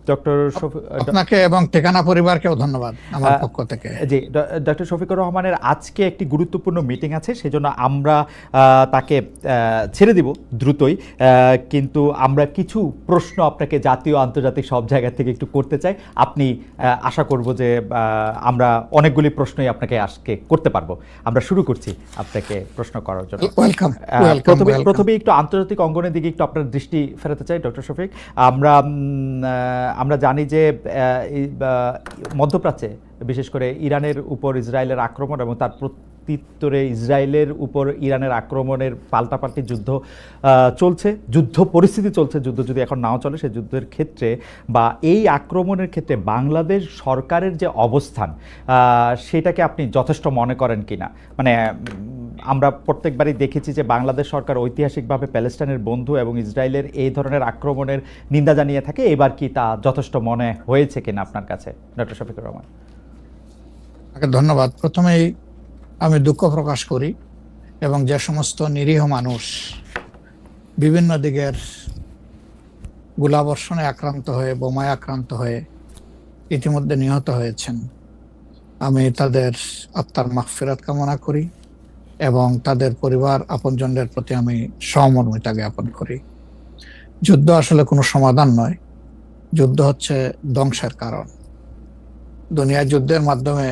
Doctor আপনাকে এবং ঠিকানা পরিবারকেও ধন্যবাদ আমার পক্ষ থেকে। জি, ডক্টর শফিকুর রহমানের আজকে একটি গুরুত্বপূর্ণ মিটিং আছে, সেজন্য আমরা তাকে ছেড়ে দিব দ্রুতই, কিন্তু আমরা কিছু প্রশ্ন আপনাকে জাতীয় আন্তর্জাতিক সব জায়গা থেকে একটু করতে চাই। আপনি আশা করব যে আমরা অনেকগুলি প্রশ্নই আপনাকে আজকে করতে পারবো। আমরা শুরু করছি আপনাকে প্রশ্ন করার জন্য। প্রথমে একটু আন্তর্জাতিক অঙ্গনের দিকে একটু আপনার দৃষ্টি ফেরাতে চাই ডক্টর শফিক। আমরা জানি যে মধ্যপ্রাচ্যে বিশেষ করে ইরানের উপর ইসরায়েলের আক্রমণ এবং তার প্রত্যুত্তরে ইসরায়েলের উপর ইরানের আক্রমণের পাল্টাপাল্টি যুদ্ধ চলছে, যুদ্ধ পরিস্থিতি চলছে। যুদ্ধ যদি এখন নাও চলে, সেই যুদ্ধের ক্ষেত্রে বা এই আক্রমণের ক্ষেত্রে বাংলাদেশ সরকারের যে অবস্থান, সেটাকে আপনি যথেষ্ট মনে করেন কিনা? মানে আমরা প্রত্যেকবারই দেখেছি যে বাংলাদেশ সরকার ঐতিহাসিকভাবে প্যালেস্টাইনের বন্ধু এবং ইসরায়েলের এই ধরনের আক্রমণের নিন্দা জানিয়ে থাকে। এবার কি তা যথেষ্ট মনে হয়েছে কিনা আপনার কাছে, ডক্টর শফিকুর রহমান? ধন্যবাদ। প্রথমেই আমি দুঃখ প্রকাশ করি এবং যে সমস্ত নিরীহ মানুষ বিভিন্ন দিকের গোলাবর্ষণে আক্রান্ত হয়ে, বোমায় আক্রান্ত হয়ে ইতিমধ্যে নিহত হয়েছেন, আমি তাদের আত্মার মাগফিরাত কামনা করি এবং তাদের পরিবার আপনজনদের প্রতি আমি সহমর্মিতা জ্ঞাপন করি। যুদ্ধ আসলে কোনো সমাধান নয়, যুদ্ধ হচ্ছে ধ্বংসের কারণ। দুনিয়ার যুদ্ধের মাধ্যমে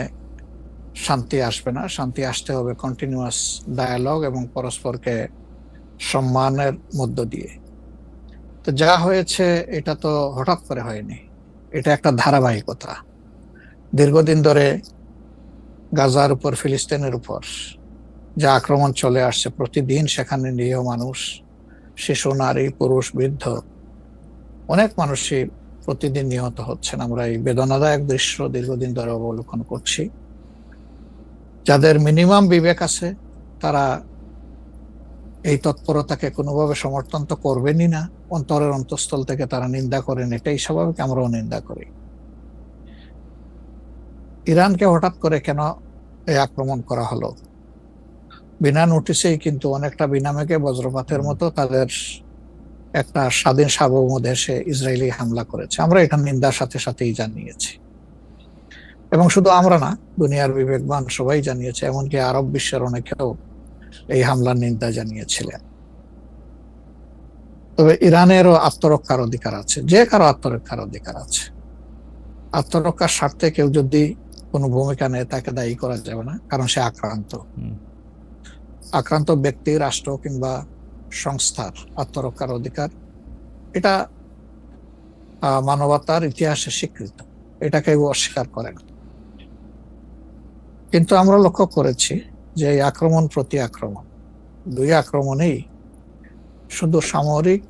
শান্তি আসবে না, শান্তি আসতে হবে কন্টিনিউয়াস ডায়ালগ এবং পরস্পরকে সম্মানের মধ্য দিয়ে। তো যা হয়েছে এটা তো হঠাৎ করে হয়নি, এটা একটা ধারাবাহিকতা। দীর্ঘদিন ধরে গাজার উপর, ফিলিস্তিনের উপর যা আক্রমণ চলে আসছে, প্রতিদিন সেখানে নিরীহ মানুষ, শিশু, নারী, পুরুষ, বৃদ্ধ, অনেক মানুষই প্রতিদিন নিহত হচ্ছেন। আমরা এই বেদনাদায়ক দৃশ্য দীর্ঘদিন ধরে অবলোকন করছি। যাদের মিনিমাম বিবেক আছে তারা এই তৎপরতাকে কোনোভাবে সমর্থন তো করবেনই না, অন্তরের অন্তঃস্থল থেকে তারা নিন্দা করেন, এটাই স্বাভাবিক, আমরাও নিন্দা করি। ইরানকে হঠাৎ করে কেন এই আক্রমণ করা হলো? বিনা নোটিশেই, কিন্তু অনেকটা বিনামেকে বজ্রপাতের মতো তাদের একটা স্বাধীন সার্বভৌম দেশে ইসরায়েলি হামলা করেছে। আমরা এটা নিন্দার সাথে সাথেই জানিয়েছি, এবং শুধু আমরা না, দুনিয়ার বিবেকবান সবাই জানিয়েছে, এমনকি আরব বিশ্বের অনেকেও এই হামলার নিন্দা জানিয়েছিলেন। তবে ইরানেরও আত্মরক্ষার অধিকার আছে, যে কারো আত্মরক্ষার অধিকার আছে। আত্মরক্ষার স্বার্থে কেউ যদি কোনো ভূমিকা নেয় তাকে দায়ী করা যাবে না, কারণ সে আক্রান্ত। আক্রান্ত ব্যক্তি, রাষ্ট্র কিংবা সংস্থার আত্মরক্ষার অধিকার, এটা মানবতার ইতিহাসে স্বীকৃত, এটা কেউ অস্বীকার করে না। কিন্তু আমরা লক্ষ্য করেছি যে এই আক্রমণ প্রতি আক্রমণ, দুই আক্রমণেই শুধু সামরিক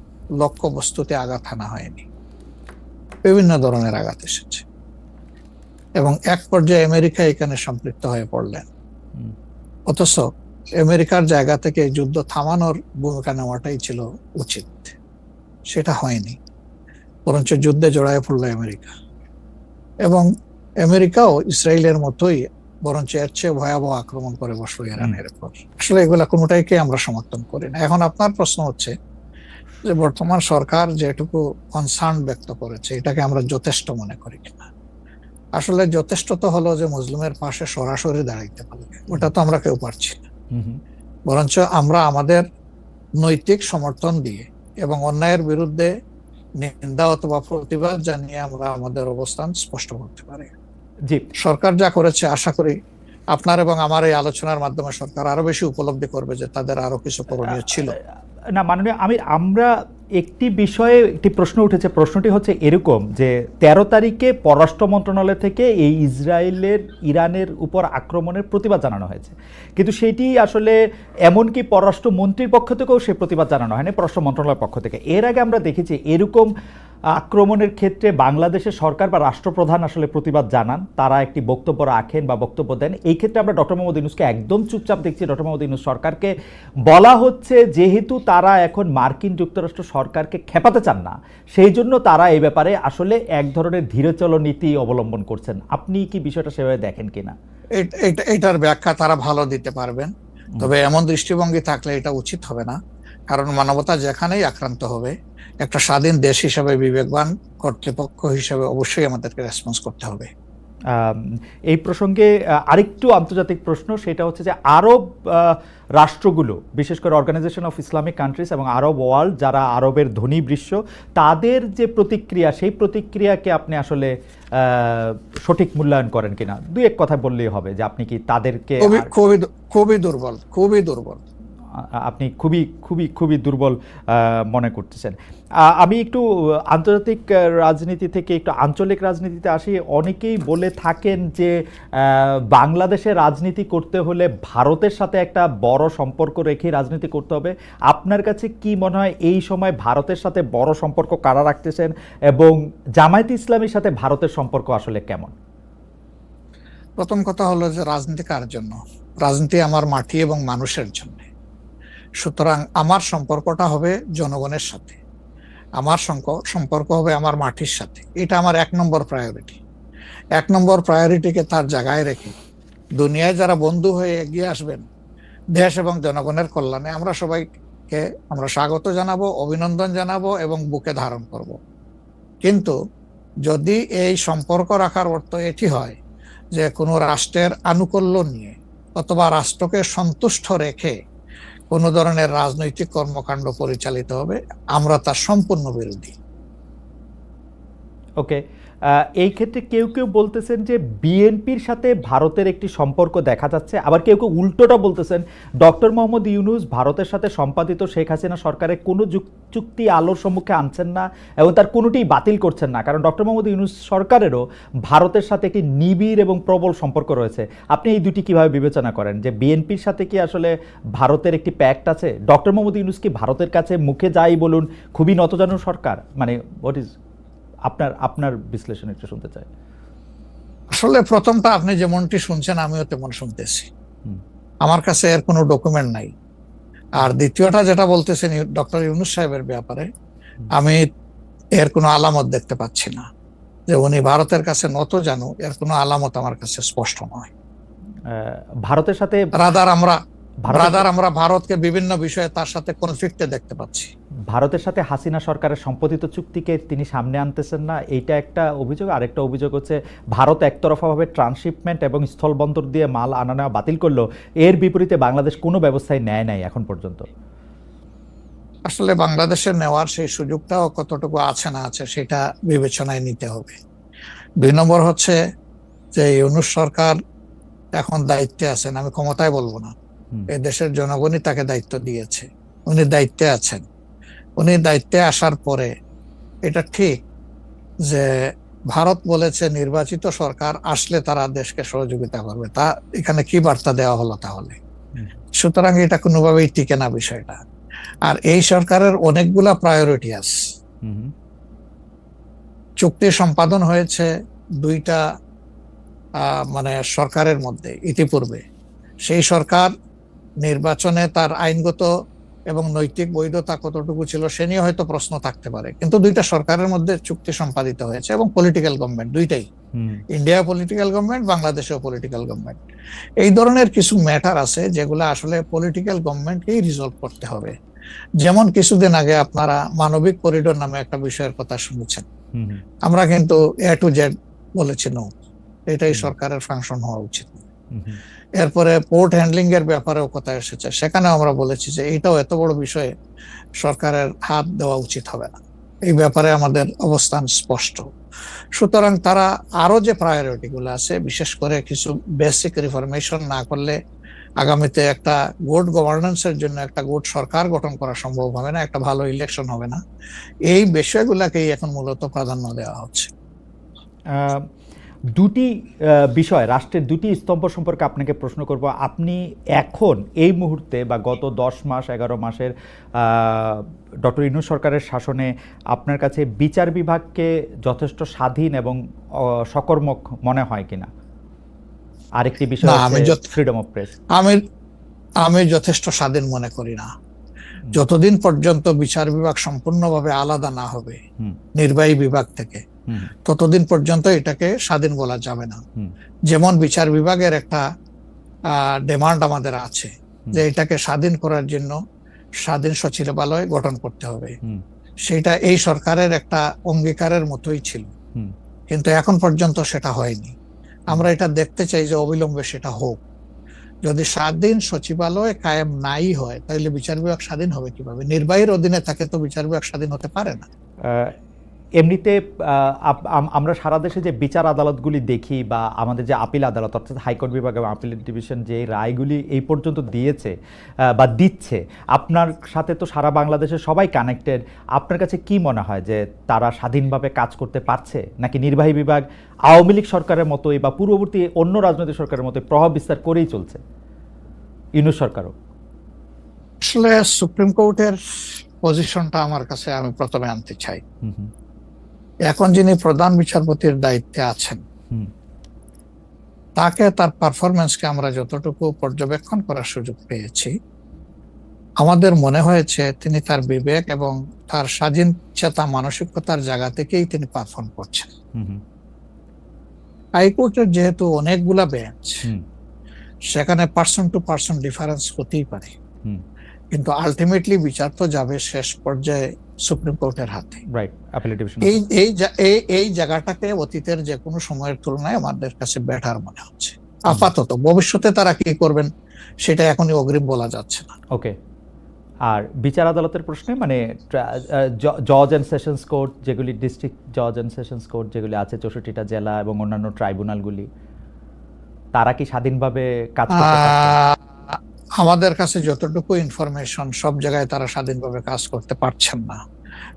লক্ষ্য বস্তুতে আঘাত হানা হয়নি, বিভিন্ন ধরনের আঘাত এসেছে, এবং এক পর্যায়ে আমেরিকা এখানে সম্পৃক্ত হয়ে পড়লেন। অথচ আমেরিকার জায়গা থেকে যুদ্ধ থামানোর ভূমিকা নেওয়াটাই ছিল উচিত, সেটা হয়নি, বরঞ্চ যুদ্ধে জড়ায় পড়লো আমেরিকা। এবং আমেরিকাও ইসরায়েলের মতোই, বরঞ্চ এর চেয়ে ভয়াবহ আক্রমণ করে বসলো ইরানের উপর। আসলে এগুলা কোনোটাইকে আমরা সমর্থন করি না। এখন আপনার প্রশ্ন হচ্ছে যে বর্তমান সরকার যেটুকু কনসার্ন ব্যক্ত করেছে, এটাকে আমরা যথেষ্ট মনে করি কিনা। আসলে যথেষ্ট তো হলো যে মুসলিমের পাশে সরাসরি দাঁড়াইতে পারবে, ওটা তো আমরা কেউ পারছি না। বরঞ্চ আমরা আমাদের নৈতিক সমর্থন দিয়ে এবং অন্যায়ের বিরুদ্ধে নিন্দা অথবা প্রতিবাদ জানিয়ে আমরা আমাদের অবস্থান স্পষ্ট করতে পারি। সরকার যা করেছে, আশা করি আপনার এবং আমার এই আলোচনার মাধ্যমে সরকার আরো বেশি উপলব্ধি করবে যে তাদের আরো কিছু করণীয় ছিল। না মাননীয় আমির, আমরা একটি বিষয়ে একটি প্রশ্ন উঠেছে। প্রশ্নটি হচ্ছে এরকম যে 13 তারিখে পররাষ্ট্র মন্ত্রণালয় থেকে এই ইরানের উপর আক্রমণের প্রতিবাদ জানানো হয়েছে, কিন্তু সেটি আসলে এমনকি পররাষ্ট্র মন্ত্রীর পক্ষ থেকেও সে প্রতিবাদ জানানো হয়নি, পররাষ্ট্র মন্ত্রণালয়ের পক্ষ থেকে। এর আগে আমরা দেখেছি এরকম আক্রমণের ক্ষেত্রে বাংলাদেশের সরকার বা রাষ্ট্রপ্রধান আসলে প্রতিবাদ জানান, তারা একটি বক্তব্য রাখেন বা বক্তব্য দেন। এই ক্ষেত্রে আমরা ডক্টর মোহাম্মদ ইউনূসকে একদম চুপচাপ দেখছি। ডক্টর মোহাম্মদ ইউনূস সরকারকে বলা হচ্ছে যেহেতু তারা এখন মার্কিন যুক্তরাষ্ট্র সরকারকে খেপাতে চান না, সেই জন্য তারা এই ব্যাপারে আসলে এক ধরনের ধীরচল নীতি অবলম্বন করছেন। আপনি কি বিষয়টা সেভাবে দেখেন কিনা? এটার ব্যাখ্যা তারা ভালো দিতে পারবেন, তবে এমন দৃষ্টিভঙ্গি থাকলে এটা উচিত হবে না। কারণ মানবতা যেখানেই আক্রান্ত হবে, একটা স্বাধীন দেশ হিসেবে, বিবেকবান কর্তৃপক্ষ হিসেবে অবশ্যই আমাদেরকে রেসপন্স করতে হবে। এই প্রসঙ্গে আরেকটু আন্তর্জাতিক প্রশ্ন, সেটা হচ্ছে যে আরব রাষ্ট্রগুলো, বিশেষ করে অর্গানাইজেশন অফ ইসলামিক কান্ট্রিজ এবং আরব ওয়ার্ল্ড, যারা আরবের ধনী বৃষ্য, তাদের যে প্রতিক্রিয়া, সেই প্রতিক্রিয়াকে আপনি আসলে সঠিক মূল্যায়ন করেন কিনা, দুই এক কথা বললেই হবে যে আপনি কি তাদেরকে খুবই দুর্বল, খুবই দুর্বল, আপনি খুবই খুবই খুবই দুর্বল মনে করতেছেন। আমি একটু আন্তর্জাতিক রাজনীতি থেকে একটু আঞ্চলিক রাজনীতিতে আসি। অনেকেই বলে থাকেন যে বাংলাদেশে রাজনীতি করতে হলে ভারতের সাথে একটা বড় সম্পর্ক রেখে রাজনীতি করতে হবে। আপনার কাছে কি মনে হয় এই সময় ভারতের সাথে বড় সম্পর্ক কারা রাখতেছেন, এবং জামায়াতে ইসলামীর সাথে ভারতের সম্পর্ক আসলে কেমন? প্রথম কথা হলো যে রাজনীতি কার জন্য? রাজনীতি আমার মাটি এবং মানুষের জন্য। সুতরাং আমার সম্পর্কটা হবে জনগণের সাথে, আমার সম্পর্ক হবে আমার মাটির সাথে। এটা আমার 1 নম্বর প্রায়োরিটি। 1 নম্বর প্রায়োরিটিকে তার জায়গায় রেখে দুনিয়ায় যারা বন্ধু হয়ে এগিয়ে আসবেন দেশ এবং জনগণের কল্যাণে, আমরা সবাইকে আমরা স্বাগত জানাবো, অভিনন্দন জানাবো এবং বুকে ধারণ করব। কিন্তু যদি এই সম্পর্ক রাখার অর্থ এটি হয় যে কোনো রাষ্ট্রের আনুকূল্য নিয়ে অথবা রাষ্ট্রকে সন্তুষ্ট রেখে কোনো ধরনের রাজনৈতিক কর্মকাণ্ড পরিচালিত হবে, আমরা তার সম্পূর্ণ বিরোধী। ওকে, এই ক্ষেত্রে কেউ কেউ বলতেছেন যে বিএনপির সাথে ভারতের একটি সম্পর্ক দেখা যাচ্ছে, আবার কেউ কেউ উল্টোটা বলতেছেন ডক্টর মোহাম্মদ ইউনূস ভারতের সাথে সম্পাদিত শেখ হাসিনা সরকারের কোনো চুক্তি আলোর সম্মুখে আনছেন না এবং তার কোনোটিই বাতিল করছেন না, কারণ ডক্টর মোহাম্মদ ইউনূস সরকারেরও ভারতের সাথে একটি নিবিড় এবং প্রবল সম্পর্ক রয়েছে। আপনি এই দুটি কিভাবে বিবেচনা করেন, যে বিএনপির সাথে কি আসলে ভারতের একটি প্যাক্ট আছে? ডক্টর মোহাম্মদ ইউনূস কি ভারতের কাছে মুখে যাই বলুন খুবই নতজানু সরকার? মানে হোয়াট ইজ আপনার বিশ্লেষণ একটু শুনতে চাই। আসলে প্রথমটা আপনি যেমনটি শুনছেন আমিও তেমন শুনতেছি, আমার কাছে এর কোনো ডকুমেন্ট নাই। আর দ্বিতীয়টা যেটা বলতেছেন ডক্টর ইউনূস সাহেবের ব্যাপারে, আমি এর কোনো আলামত দেখতে পাচ্ছি না যে উনি ভারতের কাছে নত জানু, এর কোনো আলামত আমার কাছে স্পষ্ট নয়। ভারতের সাথে আমরা ভারতকে বিভিন্ন বিষয়ে তার সাথে কনফ্লিক্টে দেখতে পাচ্ছি। ভারতের সাথে হাসিনা সরকারের সম্পাদিত চুক্তিকে তিনি সামনে আনতেছেন না, এইটা একটা অভিযোগ। আরেকটা অভিযোগ হচ্ছে ভারত একতরফাভাবে ট্রান্সশিপমেন্ট এবং স্থলবন্দর দিয়ে মাল আনা নেওয়া বাতিল করলো, এর বিপরীতে বাংলাদেশ কোনো ব্যবস্থাই নেয় নাই এখন পর্যন্ত। আসলে বাংলাদেশের নেওয়ার সেই সুযোগটাও কতটুকু আছে না আছে সেটা বিবেচনায় নিতে হবে। 2 নম্বর হচ্ছে যে ইউনূস সরকার এখন দায়িত্বে আছেন, আমি ক্ষমতায় বলবো না, এই দেশের জনগণই তাকে দায়িত্ব দিয়েছে, উনি দায়িত্বে আছেন। উনি দায়িত্বে আসার পরে এটা ঠিক যে ভারত বলেছে নির্বাচিত সরকার আসলে তারা দেশকে সহযোগিতা করবে, তা এখানে কি বার্তা দেওয়া হলো তাহলে? সুতরাং এটা কোনোভাবেই টিকে না বিষয়টা। আর এই সরকারের অনেকগুলা প্রায়োরিটি আছে। চুক্তি সম্পাদন হয়েছে 2টা মানে সরকারের মধ্যে ইতিপূর্বে। সেই সরকার নির্বাচনে তার আইনগত এবং নৈতিক বৈধতা কতটুকু ছিল সে নিয়ে হয়তো প্রশ্ন থাকতে পারে, কিন্তু 2টা সরকারের মধ্যে চুক্তি সম্পাদিত হয়েছে এবং পলিটিক্যাল গভর্নমেন্ট দুইটাই, ইন্ডিয়া পলিটিক্যাল গভর্নমেন্ট, বাংলাদেশেও পলিটিক্যাল গভর্নমেন্ট। এই ধরনের কিছু ম্যাটার আছে যেগুলো আসলে পলিটিক্যাল গভর্নমেন্টকেই রিজলভ করতে হবে। যেমন কিছুদিন আগে আপনারা মানবিক করিডোর নামে একটা বিষয়ের কথা শুনেছেন, আমরা কিন্তু A to Z বলেছি নো, এটাই সরকারের ফাংশন হওয়া উচিত। এরপরে পোর্ট হ্যান্ডলিং এর ব্যাপারেও কথা এসেছে, সেখানেও আমরা বলেছি যে এটাও এত বড় বিষয়ে সরকারের হাত দেওয়া উচিত হবে না, এই ব্যাপারে আমাদের অবস্থান স্পষ্ট। সুতরাং তারা আরো যে প্রায়োরিটি গুলো আছে, বিশেষ করে কিছু বেসিক রিফরমেশন না করলে আগামীতে একটা গুড গভর্নেন্সের জন্য একটা গুড সরকার গঠন করা সম্ভব হবে না, একটা ভালো ইলেকশন হবে না, এই বিষয়গুলোকেই এখন মূলত প্রাধান্য দেওয়া হচ্ছে। দুটি বিষয়, রাষ্ট্রের দুটি স্তম্ভ সম্পর্কে আপনাকে প্রশ্ন করব। আপনি এখন এই মুহূর্তে বা গত 10 মাস 11 মাসের ডক্টর ইউনূস সরকারের শাসনে আপনার কাছে বিচার বিভাগকে যথেষ্ট স্বাধীন এবং সকর্মক মনে হয় কিনা? আরেকটি বিষয় ফ্রিডম অফ প্রেস। আমি যথেষ্ট স্বাধীন মনে করি না। যতদিন পর্যন্ত বিচার বিভাগ সম্পূর্ণভাবে আলাদা না হবে নির্বাহী বিভাগ থেকে, ততদিন পর্যন্ত এটাকে স্বাধীন বলা যাবে না। যেমন বিচার বিভাগের একটা ডিমান্ড আমাদের আছে যে এটাকে স্বাধীন করার জন্য স্বাধীন সচিবালয় গঠন করতে হবে। হুম, সেটা এই সরকারের একটা অঙ্গীকারের মতোই ছিল, হুম, কিন্তু এখন পর্যন্ত সেটা হয়নি। আমরা এটা দেখতে চাই যে অবিলম্বে সেটা হোক। যদি স্বাধীন সচিবালয় কায়েম নাই হয়, তাহলে বিচার বিভাগ স্বাধীন হবে কিভাবে? নির্বাহীর অধীনে থাকে তো বিচার বিভাগ স্বাধীন হতে পারে না। এমনিতে আমরা সারা দেশে যে বিচার আদালতগুলি দেখি বা আমাদের যে আপিল আদালত অর্থাৎ হাইকোর্ট বিভাগ এবং আপিল ডিভিশন যে রায়গুলি এই পর্যন্ত দিয়েছে বা দিচ্ছে, আপনার সাথে তো সারা বাংলাদেশের সবাই কানেক্টেড। আপনার কাছে কি মনে হয় যে তারা স্বাধীনভাবে কাজ করতে পারছে, নাকি নির্বাহী বিভাগ আওয়ামী লীগ সরকারের মতোই বা পূর্ববর্তী অন্য রাজনৈতিক সরকারের মতোই প্রভাব বিস্তার করেই চলছে, ইউনূস সরকারও? আসলে সুপ্রিম কোর্টের পজিশনটা আমার কাছে আমি প্রথমে আনতে চাই। হুম, হুম, এখন যিনি প্রধান বিচারপতির দায়িত্বে আছেন, হুম, তাকে তার পারফরমেন্সকে আমরা যতটুকু পর্যবেক্ষণ করার সুযোগ পেয়েছি, আমাদের মনে হয়েছে তিনি তার বিবেক এবং তার স্বাধীন চেতা মানসিকতার জায়গা থেকেই তিনি পারফর্ম করছেন। হুম, হুম, হাইকোর্টের যেহেতু অনেকগুলা বেঞ্চ, হুম, সেখানে পার্সন টু পার্সন ডিফারেন্স হতেই পারে, হুম, কিন্তু আলটিমেটলি বিচার তো যাবে শেষ পর্যায়ে সুপ্রিম কোর্টের হাতে। Right, appeal division. এই জায়গাটাকে অতীতের যে কোনো সময়ের তুলনায় আমাদের কাছে বেটার মনে হচ্ছে আপাতত। ভবিষ্যতে তারা কি করবেন সেটা এখনই অগ্রিম বলা যাচ্ছে না। ওকে। আর বিচার আদালতের প্রশ্নে মানে জজ অ্যান্ড সেশনস কোর্ট যেগুলি, ডিস্ট্রিক্ট জজ অ্যান্ড সেশনস কোর্ট যেগুলি আছে 64টা জেলা এবং অন্যান্য ট্রাইব্যুনালগুলি, তারা কি স্বাধীনভাবে কাজ করতে পারছে? আমাদের কাছে যতটুকু ইনফরমেশন, সব জায়গায় তারা স্বাধীনভাবে কাজ করতে পারছেন না।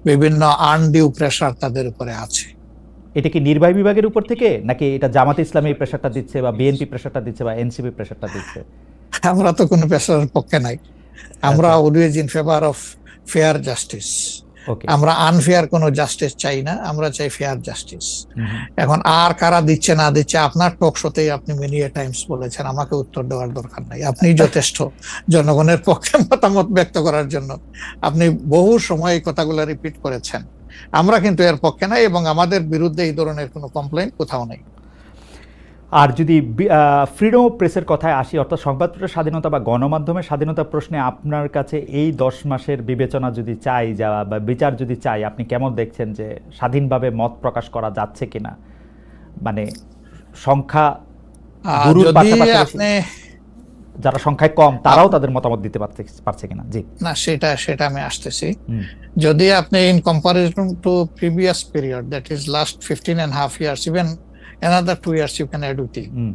বিভিন্ন আনডিউ প্রেসার তাদের উপরে আছে। এটা কি নির্বাহী বিভাগের উপর থেকে, নাকি এটা জামাতে ইসলামী প্রেশারটা দিচ্ছে বা বিএনপি প্রেশারটা দিচ্ছে বা এনসিপি প্রেশারটা দিচ্ছে? আমরা তো কোনো প্রেসারের পক্ষে নাই। আমরা আচ্ছা, always in favour of fair justice. Okay. আমরা আনফেয়ার কোনো জাস্টিস চাই না, আমরা চাই ফেয়ার জাস্টিস। হুম, হুম। এখন আর কারা দিচ্ছে না দিচ্ছে, আপনার টক শোতেই আপনি মেনি টাইমস বলেছেন, আমাকে উত্তর দেওয়ার দরকার নাই। আপনি যথেষ্ট জনগণের পক্ষে মতামত ব্যক্ত করার জন্য। আপনি বহু সময় এই কথাগুলো রিপিট করেছেন। আমরা কিন্তু এর পক্ষে নাই এবং আমাদের বিরুদ্ধে এই ধরনের কোনো কমপ্লেইন কোথাও নেই। আর যদি ফ্রিডম অফ প্রেসের কথায় আসি, অর্থাৎ সংবাদপত্রের স্বাধীনতা বা গণমাধ্যমের স্বাধীনতা প্রশ্নে আপনার কাছে এই 10 মাসের বিবেচনা যদি চাই বা বিচার যদি চাই, আপনি কেমন দেখছেন যে স্বাধীনভাবে মত প্রকাশ করা যাচ্ছে কিনা? মানে সংখ্যা গুরুর যদি পাশাপাশি আপনি যারা সংখ্যায় কম তারাও তাদের মতামত দিতে পারছে কিনা? জি। না, সেটা আমি আসতেছি। হুম, যদি আপনি in comparison two previous period, that is last 15.5 years, even another 2 years you can add with it. হুম,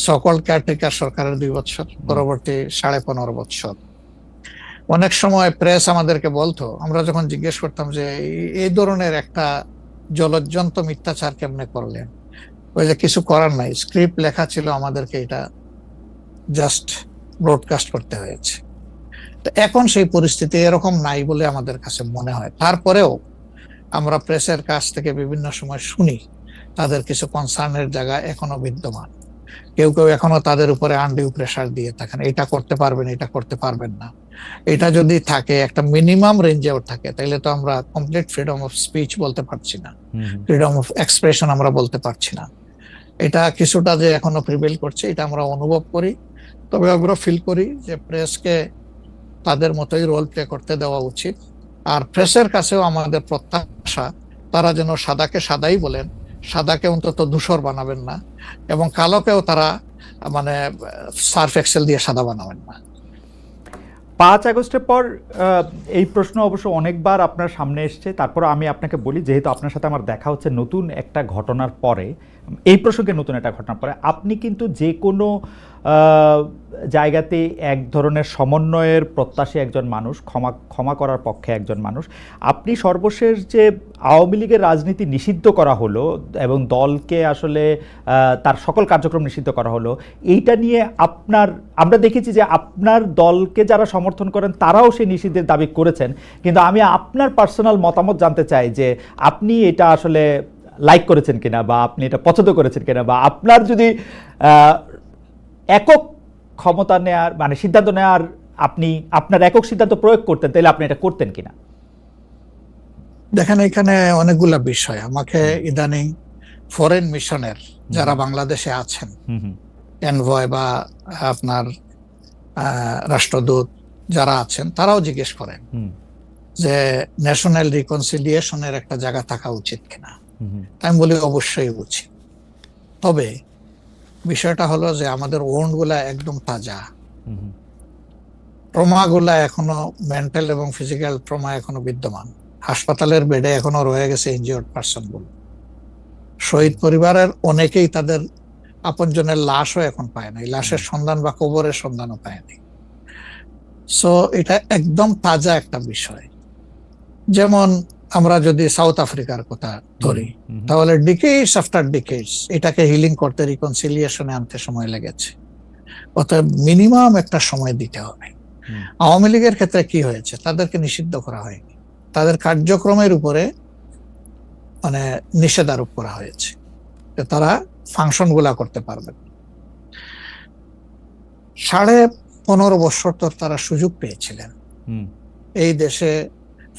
সকল কেয়ারটেকার সরকারের 2 বছর, পরবর্তী 15.5 বছর। অনেক সময় প্রেস আমাদেরকে বলতো, আমরা যখন জিজ্ঞেস করতাম যে এই ধরনের একটা জলজ্জন্ত মিথ্যাচার কেমনে করলেন, ওই যে কিছু করার নাই, স্ক্রিপ্ট লেখা ছিল, আমাদেরকে এটা জাস্ট ব্রডকাস্ট করতে হয়েছে। তো এখন সেই পরিস্থিতি এরকম নাই বলে আমাদের কাছে মনে হয়। তারপরেও আমরা প্রেসের কাছ থেকে বিভিন্ন সময় শুনি তাদের কিছু কনসার্নের জায়গা এখনো বিদ্যমান। কেউ কেউ এখনো তাদের উপরে আনডিউ প্রেসার দিয়ে থাকেন, এটা করতে পারবেন, এটা করতে পারবেন না। এটা যদি থাকে, একটা মিনিমাম রেঞ্জেও থাকে, তাহলে তো আমরা কমপ্লিট ফ্রিডম অফ স্পিচ বলতে পারছি না, ফ্রিডম অফ এক্সপ্রেশন আমরা বলতে পারছি না। এটা কিছুটা যে এখনো প্রিভেল করছে, এটা আমরা অনুভব করি। তবে আমরা ফিল করি যে প্রেসকে তাদের মতোই রোল প্লে করতে দেওয়া উচিত। আর প্রেসের কাছেও আমাদের প্রত্যাশা, তারা যেন সাদাকে সাদাই বলেন, সাদাকে অন্তত ধূসর বানাবেন না, এবং কালোকেও তারা মানে সার্ফ এক্সেল দিয়ে সাদা বানাবেন না। 5 আগস্টের পর এই প্রশ্ন অবশ্য অনেকবার আপনার সামনে এসছে। তারপর আমি আপনাকে বলি, যেহেতু আপনার সাথে আমার দেখা হচ্ছে নতুন একটা ঘটনার পরে, এই প্রসঙ্গে নতুন একটা ঘটনার পরে, আপনি কিন্তু যে কোনো জায়গাতে এক ধরনের সমন্বয়ের প্রত্যাশী একজন মানুষ, ক্ষমা করার পক্ষে একজন মানুষ। আপনি সর্বশেষ যে আওয়ামী লীগের রাজনীতি নিষিদ্ধ করা হলো এবং দলকে আসলে তার সকল কার্যক্রম নিষিদ্ধ করা হলো, এইটা নিয়ে আমরা দেখেছি যে আপনার দলকে যারা সমর্থন করেন তারাও সেই নিষিদ্ধের দাবি করেছেন। কিন্তু আমি আপনার পার্সোনাল মতামত জানতে চাই যে আপনি এটা আসলে লাইক করেছেন কিনা, বা আপনি এটা পছন্দ করেছেন কিনা, বা আপনার যদি একক ক্ষমতা নেয়ার মানে সিদ্ধান্ত নেওয়ার, আপনি আপনার একক সিদ্ধান্ত প্রয়োগ করতেন, তাহলে আপনি এটা করতেন কিনা? দেখেন, এখানে অনেকগুলা বিষয় আমাকে ইদানিং ফরেন মিশনের যারা বাংলাদেশে আছেন, এনভয় বা আপনার রাষ্ট্রদূত যারা আছেন তারাও জিজ্ঞেস করেন যে ন্যাশনাল রিকনসিলিয়েশনের একটা জায়গা থাকা উচিত কিনা। আমি বলি অবশ্যই উচিত। তবে বিষয়টা হলো যে আমাদের ওন্ড গুলা একদম তাজা, ট্রমা গুলা এখনো মেন্টাল এবং ফিজিক্যাল ট্রমা এখনো বিদ্যমান। হাসপাতালের বেডে এখনো রয়ে গেছে ইনজিওর্ড পার্সন গুলো। শহীদ পরিবারের অনেকেই তাদের আপনজনের লাশও এখন পায় নাই, লাশের সন্ধান বা কবরের সন্ধানও পায়নি। সো এটা একদম তাজা একটা বিষয়। যেমন আমরা যদি সাউথ আফ্রিকার কথা ধরি, তাহলে ডিকেডস আফটার ডিকেডস এটাকে হিলিং করতে, রিকনসিলিয়েশনে আনতে সময় লেগেছে। অতএব মিনিমাম একটা সময় দিতে হবে। আওয়ামী লীগের ক্ষেত্রে কি হয়েছে, তাদেরকে নিষিদ্ধ করা হয়নি, তাদের কার্যক্রমের উপরে মানে নিষেধ আরোপ করা হয়েছে, তারা ফাংশন গুলা করতে পারবে। 15.5 বছর তো তারা সুযোগ পেয়েছিলেন এই দেশে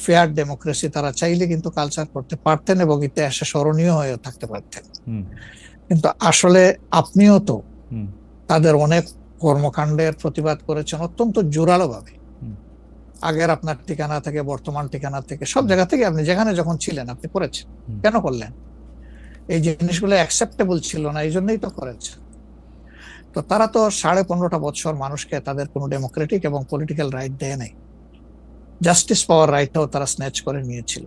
ফেয়ার ডেমোক্রেসি, তারা চাইলে কিন্তু কালচার করতে পারতেন এবং ইতিহাসে স্মরণীয় হয়ে থাকতে পারতেন। কিন্তু আসলে আপনিও তো তাদের অনেক কর্মকাণ্ডের প্রতিবাদ করেছেন অত্যন্ত জোরালো ভাবে। আগের আপনার ঠিকানা থেকে, বর্তমান ঠিকানা থেকে, সব জায়গা থেকে আপনি যেখানে যখন ছিলেন আপনি করেছেন। কেন করলেন? এই জিনিসগুলো অ্যাকসেপ্টেবল ছিল না, এই জন্যই তো করেছেন। তো তারা তো 15.5 বছর মানুষকে তাদের কোনো ডেমোক্রেটিক এবং পলিটিক্যাল রাইট দেয় নাই। জাস্টিস পাওয়ার রাইটটাও তারা স্ন্যাচ করে নিয়েছিল।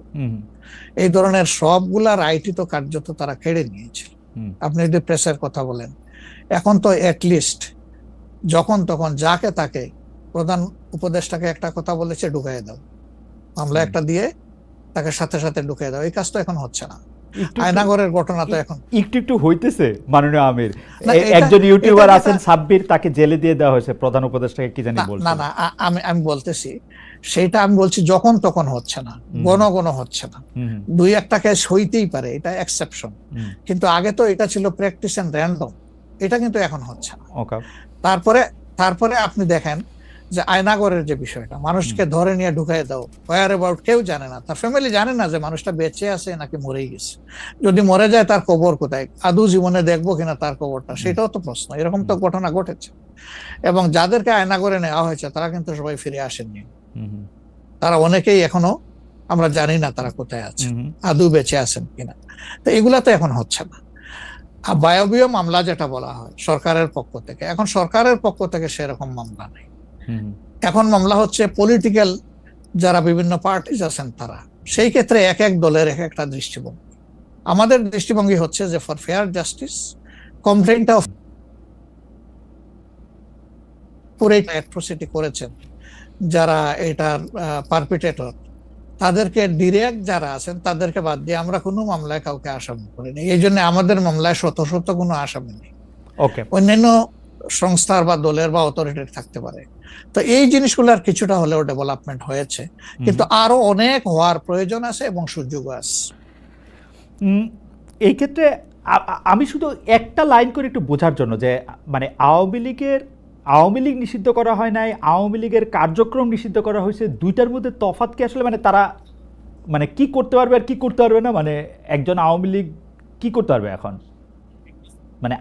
এই ধরনের সবগুলা রাইটই তো কার্যত তারা কেড়ে নিয়েছিল। আপনি যদি প্রেসের কথা বলেন, এখন তো অ্যাটলিস্ট যখন তখন যাকে তাকে প্রধান উপদেষ্টাকে একটা কথা বলেছে ঢুকাই দাও, মামলা একটা দিয়ে তাকে সাথে সাথে ঢুকাই দাও, এই কাজ তো এখন হচ্ছে না। আয়নাগরের ঘটনা তো এখন একটু হইতেছে। মাননীয় আমির, একজন ইউটিউবার আছেন সাব্বির, তাকে জেলে দিয়ে দেওয়া হয়েছে প্রধান উপদেষ্টাকে, কি জানি বলছে। না আমি বলতেছি সেটা, আমি বলছি যখন তখন হচ্ছে না, গণ হচ্ছে না, 2-1টা কেস হইতেই পারে, এটা এক্সেপশন। কিন্তু আগে তো এটা ছিল প্র্যাকটিস এন্ড র্যান্ডম, এটা কিন্তু এখন হচ্ছে না। তারপরে আপনি দেখেন যে আয়নাগরের যে বিষয়টা, মানুষকে ধরে নিয়ে ঢুকাই দাও, ওয়ার অ্যাবাউট কেউ জানে না, তার ফ্যামিলি জানে না যে মানুষটা বেঁচে আছে নাকি মরেই গেছে। যদি মরে যায় তার কবর কোথায়, আদৌ জীবনে দেখবো কিনা তার কবরটা, সেটাও তো প্রশ্ন। এরকম তো ঘটনা ঘটেছে। এবং যাদেরকে আয়নাগরে নেওয়া হয়েছে তারা কিন্তু সবাই ফিরে আসেননি। তারা অনেকেই এখনো আমরা জানি না তারা কোথায় আছে, আদৌ বেঁচে আছেন কিনা। তো এগুলা তো এখন হচ্ছে না। আর বায়বীয় মামলা যেটা বলা হয় সরকারের পক্ষ থেকে, এখন সরকারের পক্ষ থেকে সেরকম মামলা নেই। এখন মামলা হচ্ছে পলিটিক্যাল যারা বিভিন্ন পার্টিজ আছেন তারা, সেই ক্ষেত্রে এক এক দলের এক একটা দৃষ্টিভঙ্গি। আমাদের দৃষ্টিভঙ্গি হচ্ছে যে ফর ফেয়ার জাস্টিস কমপ্লেইনটা পুরো অ্যাট্রোসিটি করেছেন যারা এটার পারপিটেটর, তাদেরকে ডিরেক্ট যারা আছেন তাদেরকে বাদ দিয়ে আমরা কোনো মামলায় কাউকে আসামি করিনি। এই জন্য আমাদের মামলায় শত কোনো আসামি নেই। অন্যান্য সংস্থার বা দলের বা অথরিটির থাকতে পারে। তো এই জিনিসগুলোর কিছুটা হলেও ডেভেলপমেন্ট হয়েছে, কিন্তু আরো অনেক হওয়ার প্রয়োজন আছে এবং সুযোগ আছে। এই ক্ষেত্রে আমি শুধু একটা লাইন করে একটু বোঝার জন্য, যে মানে আওয়ামী লীগ নিষিদ্ধ করা হয় নাই, আওয়ামী লীগের কার্যক্রম নিষিদ্ধ করা হয়েছে, দুইটার মধ্যে তফাৎ কি আসলে? মানে তারা মানে কি করতে পারবে আর কি করতে পারবে না, মানে একজন আওয়ামী লীগ কি করতে পারবে এখন? মানে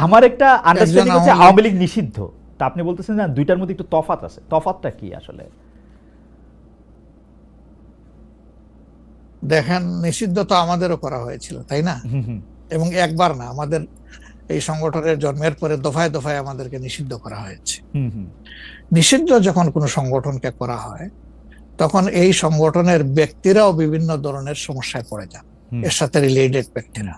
আমার একটা আন্ডারস্ট্যান্ডিং হচ্ছে আওয়ামী লীগ নিষিদ্ধ, তা আপনি বলতেছেন না দুইটার মধ্যে একটু তফাৎ আছে। তফাৎটা কি আসলে? দেখেন, নিষিদ্ধ তো আমাদেরও করা হয়েছিল, তাই না? এবং একবার না, আমাদের এই সংগঠনের জন্মের পরে দফায় দফায় আমাদেরকে নিষিদ্ধ করা হয়েছে। নিষিদ্ধ যখন কোনো সংগঠনকে করা হয় তখন এই সংগঠনের ব্যক্তিরাও বিভিন্ন ধরনের সমস্যায় পড়ে যান, এর সাথে রিলেটেড ব্যক্তিরা।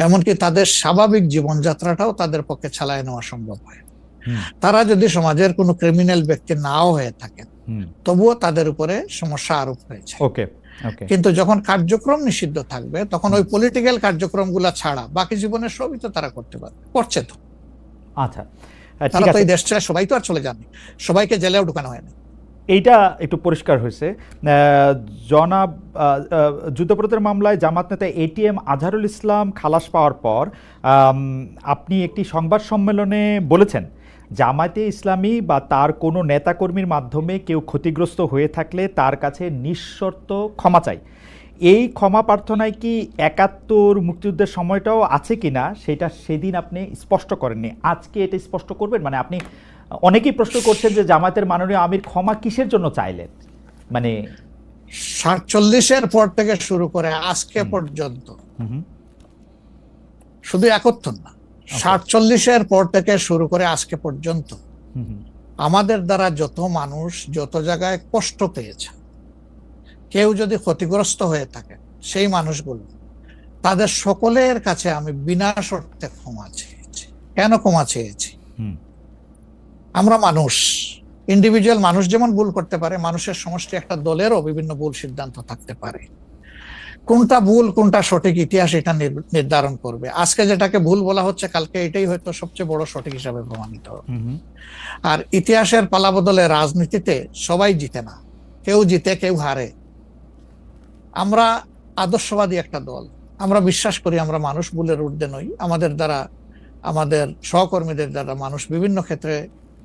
এমনকি তাদের স্বাভাবিক জীবনযাত্রাটাও তাদের পক্ষে চালায় নেওয়া সম্ভব হয়। তারা যদি সমাজের কোনো ক্রিমিনাল ব্যক্তি নাও হয়ে থাকেন তবুও তাদের উপরে সমস্যা আরোপ হয়েছে। কিন্তু যখন কার্যক্রম নিষিদ্ধ থাকবে তখন ওই পলিটিক্যাল কার্যক্রমগুলা ছাড়া বাকি জীবনের সবই তো তারা করতে পারবে, করছে তো। আচ্ছা, তারা তো এই দেশ ছেড়ে সবাই তো আর চলে যাননি, সবাইকে জেলেও ঢুকানো হয়নি। এইটা একটু পরিষ্কার হয়েছে। জনাব যুদ্ধাপরাধের মামলায় জামাত নেতা এটিএম আজহারুল ইসলাম খালাস পাওয়ার পর আপনি একটি সংবাদ সম্মেলনে বলেছেন, জামায়াতে ইসলামী বা তার কোনো নেতাকর্মীর মাধ্যমে কেউ ক্ষতিগ্রস্ত হয়ে থাকলে তার কাছে নিঃশর্ত ক্ষমা চাই। এই ক্ষমা প্রার্থনায় কি ৭১ মুক্তিযুদ্ধের সময়টাও আছে কিনা সেটা সেদিন আপনি স্পষ্ট করেননি, আজকে এটা স্পষ্ট করবেন? মানে আপনি অনেকেই প্রশ্ন করছেন যে জামায়াতের মাননীয় আমির ক্ষমা কিসের জন্য চাইলেন, মানে 47-এর পর থেকে শুরু করে আজকে পর্যন্ত, শুধু 71 না, 47-এর পর থেকে শুরু করে আজকে পর্যন্ত আমাদের দ্বারা যত মানুষ যত জায়গায় কষ্ট পেয়েছে, কেউ যদি ক্ষতিগ্রস্ত হয়ে থাকে, সেই মানুষগুলো তাদের সকলের কাছে আমি বিনা শর্তে ক্ষমা চেয়েছি। কেন ক্ষমা চেয়েছি? আমরা মানুষ, ইন্ডিভিজুয়াল মানুষ যেমন ভুল করতে পারে, মানুষের সমষ্টি একটা দলেরও বিভিন্ন ভুল সিদ্ধান্ত থাকতে পারে। কোনটা ভুল কোনটা সঠিক ইতিহাস এটা নির্ধারণ করবে। আজকে যেটাকে ভুল বলা হচ্ছে, কালকে এটাই হয়তো সবচেয়ে বড় সঠিক হিসাবে প্রমাণিত হবে। আর ইতিহাসের পালাবদলে রাজনীতিতে সবাই জিতে না, কেউ জিতে কেউ হারে। আমরা আদর্শবাদী একটা দল, আমরা বিশ্বাস করি আমরা মানুষ ভুলের ঊর্ধ্বে নই। আমাদের দ্বারা, আমাদের সহকর্মীদের দ্বারা মানুষ বিভিন্ন ক্ষেত্রে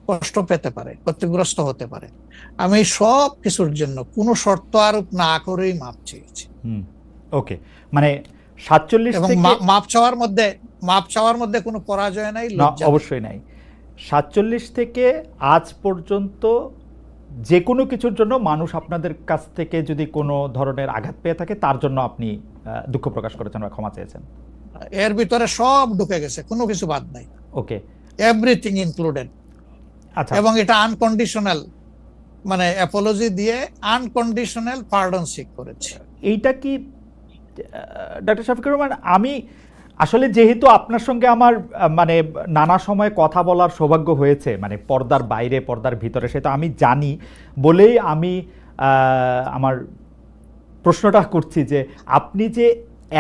কষ্ট পেতে পারে, ক্ষতিগ্রস্ত হতে পারে। আমি সব কিছুর জন্য কোনো শর্ত আরোপ না করেই মাপ চেয়েছি। ওকে, মানে 47 এবং থেকে মাপ চাওয়ার মধ্যে কোনো পরাজয় নাই, অবশ্যই নাই। 47 থেকে আজ পর্যন্ত যে কোনো কিছুর জন্য মানুষ আপনাদের কাছ থেকে যদি কোনো ধরনের আঘাত পেয়ে থাকে, তার জন্য আপনি দুঃখ প্রকাশ করেছেন বা ক্ষমা চেয়েছেন। এর ভিতরে সব ঢুকে গেছে, কোনো কিছু বাদ নাই। ওকে, এভরিথিং ইনক্লুডেড। আচ্ছা, এবং এটা আনকন্ডিশনাল, মানে অ্যাপোলজি দিয়ে আনকন্ডিশনাল পার্ডন সিক করেছে। এইটা কি ডক্টর শফিকুর রহমান, আমি আসলে যেহেতু আপনার সঙ্গে আমার মানে নানা সময় কথা বলার সৌভাগ্য হয়েছে, মানে পর্দার বাইরে পর্দার ভিতরে, সেটা আমি জানি বলেই আমি আমার প্রশ্নটা করছি যে আপনি যে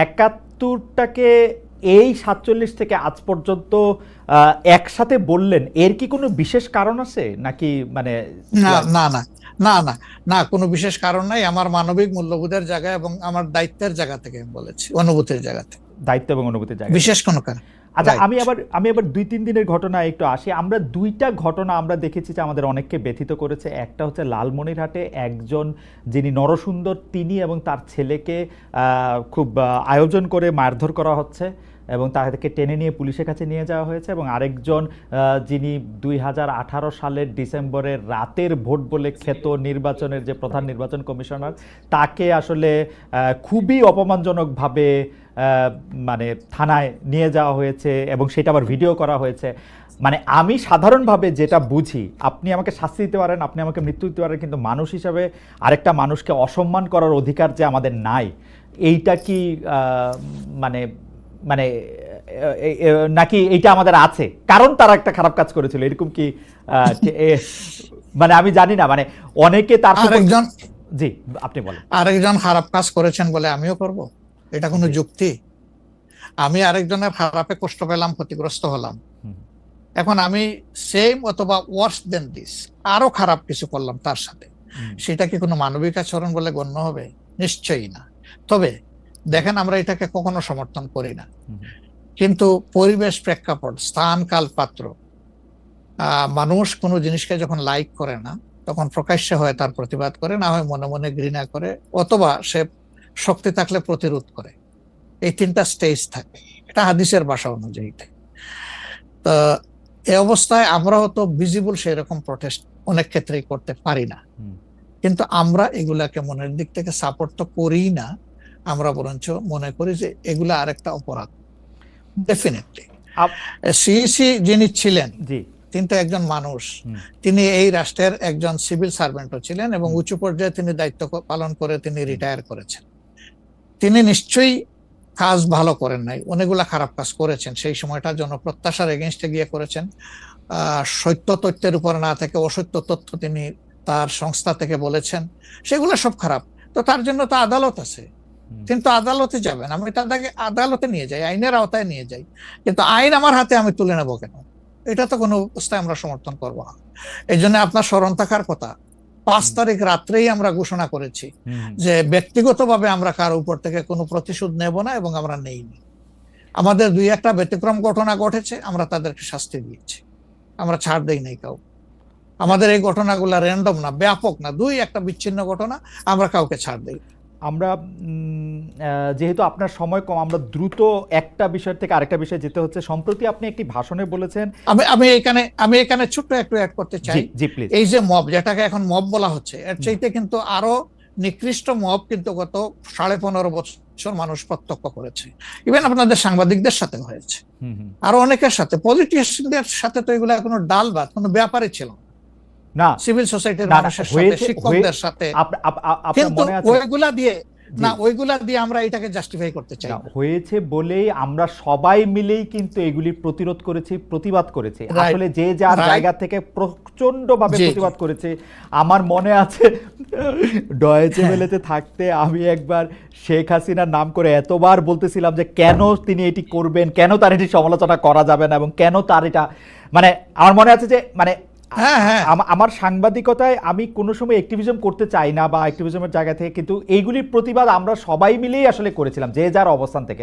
71টাকে এই 47 থেকে আজ পর্যন্ত একসাথে বললেন, এর কি কোনো বিশেষ কারণ আছে নাকি? মানে না না না না না না, কোনো বিশেষ কারণ নাই। আমার মানবিক মূল্যবোধের জায়গা এবং আমার দায়িত্বের জায়গা থেকে আমি বলেছি, অনুভূতির জায়গা থেকে, দায়িত্ব এবং অনুভূতির জায়গা, বিশেষ কোনো কারণ। আচ্ছা, আমি আবার 2-3 দিনের ঘটনা একটু আসি। আমরা 2টা ঘটনা আমরা দেখেছি যে আমাদের অনেককে ব্যথিত করেছে। একটা হচ্ছে লালমনিরহাটে একজন যিনি নরসুন্দর, তিনি এবং তার ছেলেকে খুব আয়োজন করে মারধর করা হচ্ছে এবং তাদেরকে টেনে নিয়ে পুলিশের কাছে নিয়ে যাওয়া হয়েছে। এবং আরেকজন যিনি 2018 সালের ডিসেম্বরের রাতের ভোট বলে খ্যাত নির্বাচনের যে প্রধান নির্বাচন কমিশনার, তাকে আসলে খুবই অপমানজনকভাবে মানে থানায় নিয়ে যাওয়া হয়েছে এবং সেটা আবার ভিডিও করা হয়েছে। মানে আমি সাধারণভাবে যেটা বুঝি, আপনি আমাকে শাস্তি দিতে পারেন, আপনি আমাকে মৃত্যু দিতে পারেন, কিন্তু মানুষ হিসাবে আরেকটা মানুষকে অসম্মান করার অধিকার যে আমাদের নাই, এইটা কি মানে মানে নাকি এইটা আমাদের আছে কারণ তারা একটা খারাপ কাজ করেছিল, এরকম কি? মানে আমি জানি না, মানে অনেকে তার আরেকজন, জি আপনি বলেন, আরেকজন খারাপ কাজ করেছেন বলে আমিও করব? এটা কোনো যুক্তি? আমি আরেকজনের খারাপে কষ্ট পেলাম, ক্ষতিগ্রস্ত হলাম, এখন আমি সেম অথবা ওয়ার্স দেন দিস আরো খারাপ কিছু করলাম তার সাথে, সেটা কি কোনো মানবিক আচরণ বলে গণ্য হবে? নিশ্চয়ই না। তবে দেখেন, আমরা এটাকে কখনো সমর্থন করি না, কিন্তু পরিবেশ, প্রেক্ষাপট, স্থান, কাল, পাত্র, মানুষ কোনো জিনিসকে যখন লাইক করে না, তখন প্রকাশ্যে হয় তার প্রতিবাদ করে, না হয় মনে মনে ঘৃণা করে, অথবা সে শক্তি থাকলে প্রতিরোধ করে। এই 3টা স্টেজ থাকে, এটা হাদিসের ভাষা অনুযায়ী। তো এই অবস্থায় আমরা হয়তো ভিজিবল সেই রকম প্রটেস্ট অনেক ক্ষেত্রেই করতে পারি না, কিন্তু আমরা এগুলাকে মনের দিক থেকে সাপোর্ট তো করি না, আমরা বরঞ্চ মনে করি যে এগুলা আরেকটা অপরাধ। ডেফিনেটলি সিইসি যিনি ছিলেন, তিনি তো একজন মানুষ, তিনি এই রাষ্ট্রের একজন সিভিল সার্ভেন্টও ছিলেন এবং উঁচু পর্যায়ে তিনি দায়িত্ব পালন করে তিনি রিটায়ার করেছেন। তিনি নিশ্চয়ই কাজ ভালো করেন নাই, অনেকগুলা খারাপ কাজ করেছেন। সেই সময়টা জনপ্রত্যাশার এগেইনস্টে গিয়ে করেছেন। সত্য তথ্যের উপর না থেকে অসত্য তথ্য তিনি তার সংস্থা থেকে বলেছেন, সেগুলো সব খারাপ। তো তার জন্য তো আদালত আছে, কিন্তু আদালতে যাবেন, আমি তাদেরকে আদালতে নিয়ে যাই, আইনের আওতায় নিয়ে যাই, কিন্তু আইন আমার হাতে আমি তুলে নেবো কেন? এটা তো কোনো অবস্থায় আমরা সমর্থন করবো না। এই জন্য আপনার স্মরণ থাকার কথা, 5 তারিখ রাত্রেই আমরা ঘোষণা করেছি যে ব্যক্তিগতভাবে আমরা কারো উপর থেকে কোনো প্রতিশোধ নেব না এবং আমরা নেইনি। আমাদের 2-1টা ব্যতিক্রম ঘটনা ঘটেছে, আমরা তাদেরকে শাস্তি দিয়েছি, আমরা ছাড় দেই নাই কাউ। আমাদের এই ঘটনাগুলো র্যান্ডম না, ব্যাপক না, 2-1টা বিচ্ছিন্ন ঘটনা, আমরা কাউকে ছাড় দেই। আমরা যেহেতু আপনার সময় কম, আমরা দ্রুত একটা বিষয় থেকে আরেকটা বিষয়ে যেতে হচ্ছে। সম্প্রতি আপনি একটি ভাষণে বলেছেন, আমি এখানে ছোট্ট একটু অ্যাড করতে চাই। জি প্লিজ। এই যে মব, যেটাকে এখন মব বলা হচ্ছে, এর চাইতে কিন্তু আরো নিকৃষ্ট মব কিন্তু গত 15.5 বছর মানুষ প্রত্যক্ষ করেছে। ইভেন আপনাদের সাংবাদিকদের সাথে হয়েছে, আরো অনেকের সাথে, পলিটিশিয়ানদের সাথে তো এগুলা কোনো ডাল ভাত, কোনো ব্যাপারই ছিল না, সিভিল সোসাইটির মানুষের সাথে, শিক্ষকদের সাথে। কিন্তু ওইগুলা দিয়ে আমরা এটাকে জাস্টিফাই করতে চাই হয়েছে বলেই আমরা সবাই মিলেই কিন্তু এগুলির প্রতিরোধ করেছি, প্রতিবাদ করেছি। আসলে যে যার জায়গা থেকে প্রচন্ড ভাবে প্রতিবাদ করেছে। আমার মনে আছে ডয়েচে ভেলেতে থাকতে আমি একবার শেখ হাসিনার নাম করে এতবার বলতেছিলাম যে কেন তিনি এটি করবেন, কেন তার এটি সমালোচনা করা যাবে না, এবং কেন তার এটা, মানে আমার মনে আছে যে মানে আমার সাংবাদিকতায় আমি কোনো সময় অ্যাক্টিভিজম করতে চাই না বা অ্যাক্টিভিজমের জায়গা থেকে, কিন্তু এইগুলির প্রতিবাদ আমরা সবাই মিলেই আসলে করেছিলাম, যে যার অবস্থান থেকে।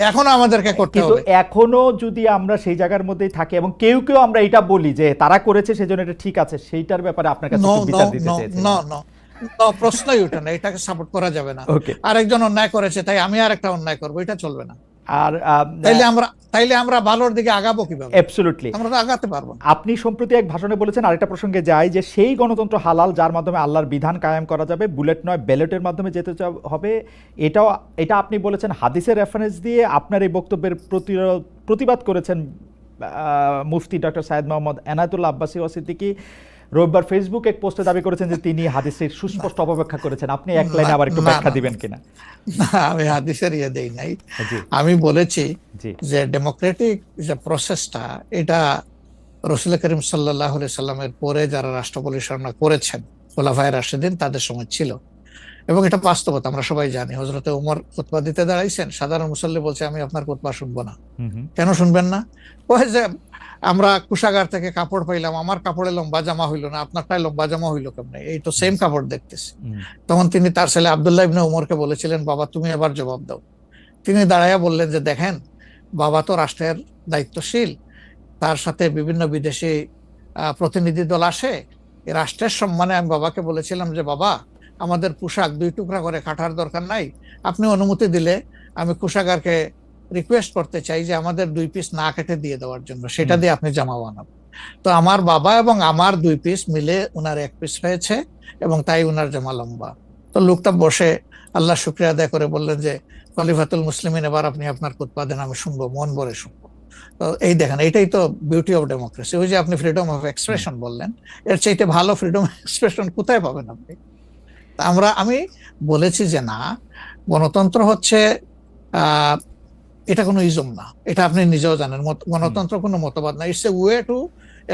এখনো আমাদেরকে করতে হবে, কিন্তু এখনো যদি আমরা সেই জায়গার মধ্যেই থাকি এবং কেউ কেউ আমরা এটা বলি যে তারা করেছে সেজন্য এটা ঠিক আছে, সেইটার ব্যাপারে আপনার কাছে বিচার দিতে চাইছি। প্রশ্নই ওঠে না, এটাকে সাপোর্ট করা যাবে না। আরেকজন অন্যায় করেছে তাই আমি আরেকটা অন্যায় করবো, এটা চলবে না। আর তাইলে আমরা ভালোর দিকে আগাবো কিভাবে? অ্যাবসলিউটলি আমরা তো আগাতে পারবো। আপনি সম্প্রতি এক ভাষণে বলেছেন, আরেকটা প্রসঙ্গে যাই, যে সেই গণতন্ত্র হালাল যার মাধ্যমে আল্লাহর বিধান কায়েম করা যাবে, বুলেট নয় ব্যালটের মাধ্যমে যেতে হবে। এটা আপনি বলেছেন হাদিসের রেফারেন্স দিয়ে। আপনার এই বক্তব্যের প্রতিবাদ করেছেন মুফতি ডক্টর সাইয়েদ মোহাম্মদ এনায়েতুল্লাহ আব্বাসী সিদ্দিকী। রবিবার ফেসবুক এক পোস্টে দাবি করেছেন যে তিনি হাদিসের সুস্পষ্ট অপব্যাখ্যা করেছেন। আপনি এক লাইনে আবার একটু ব্যাখ্যা দিবেন কিনা? আমি হাদিসের দেই নাই। আমি বলেছি যে ডেমোক্রেটিক যে প্রসেসটা, এটা রাসূল করিম সাল্লাল্লাহু আলাইহি সাল্লামের পরে যারা রাষ্ট্র পরিচালনা করেছেন খোলাফায়ে রাশিদিন, তাদের সময় ছিল, এবং এটা বাস্তবতা আমরা সবাই জানি। হযরতে ওমর খুতবা দিতে দাঁড়াইছেন, সাধারণ মুসল্লি বলছে আমি আপনার খুতবা শুনবো না। কেন শুনবেন না? ওই যে আমরা কুশাগার থেকে কাপড় পাইলাম, আমার কাপড়ে লম্বা জামা হইলো না, আপনারটাই লম্বা জামা হইলো কেমনে? এই তো সেম কাপড় দেখতেছি। তখন তিনি তার ছেলে আব্দুল্লাহ ইবনে উমরকে বলেছিলেন, বাবা তুমি এবার জবাব দাও। তিনি দাঁড়াইয়া বললেন যে দেখেন, বাবা তো রাষ্ট্রের দায়িত্বশীল, তার সাথে বিভিন্ন বিদেশি প্রতিনিধি দল আসে, এই রাষ্ট্রের সম্মানে আমি বাবাকে বলেছিলাম যে বাবা আমাদের পোশাক 2 টুকরা করে কাটার দরকার নাই, আপনি অনুমতি দিলে আমি কুশাগারকে রিকোয়েস্ট করতে চাই যে আমাদের 2 পিস না কেটে দিয়ে দেওয়ার জন্য, সেটা দিয়ে আপনি জামা বানাবেন। তো আমার বাবা এবং আমার 2 পিস মিলে উনার 1 পিস হয়েছে, এবং তাই উনার জামা লম্বা। তো লোকটা বসে আল্লাহ শুকরিয়া আদায় করে বললেন যে খলিফাতুল মুসলিমিন, এবার আপনি আপনার খুতবা দেন, আমি শুনবো, মন ভরে শুনবো। তো এই দেখেন, এটাই তো বিউটি অফ ডেমোক্রেসি। ওই যে আপনি ফ্রিডম অফ এক্সপ্রেশন বললেন, এর চাইতে ভালো ফ্রিডম অফ এক্সপ্রেশন কোথায় পাবেন আপনি? আমি বলেছি যে না, গণতন্ত্র হচ্ছে এটা কোনো ইজম না, এটা আপনি নিজেও জানেন। গণতন্ত্র কোনো মতবাদ না, it's a way to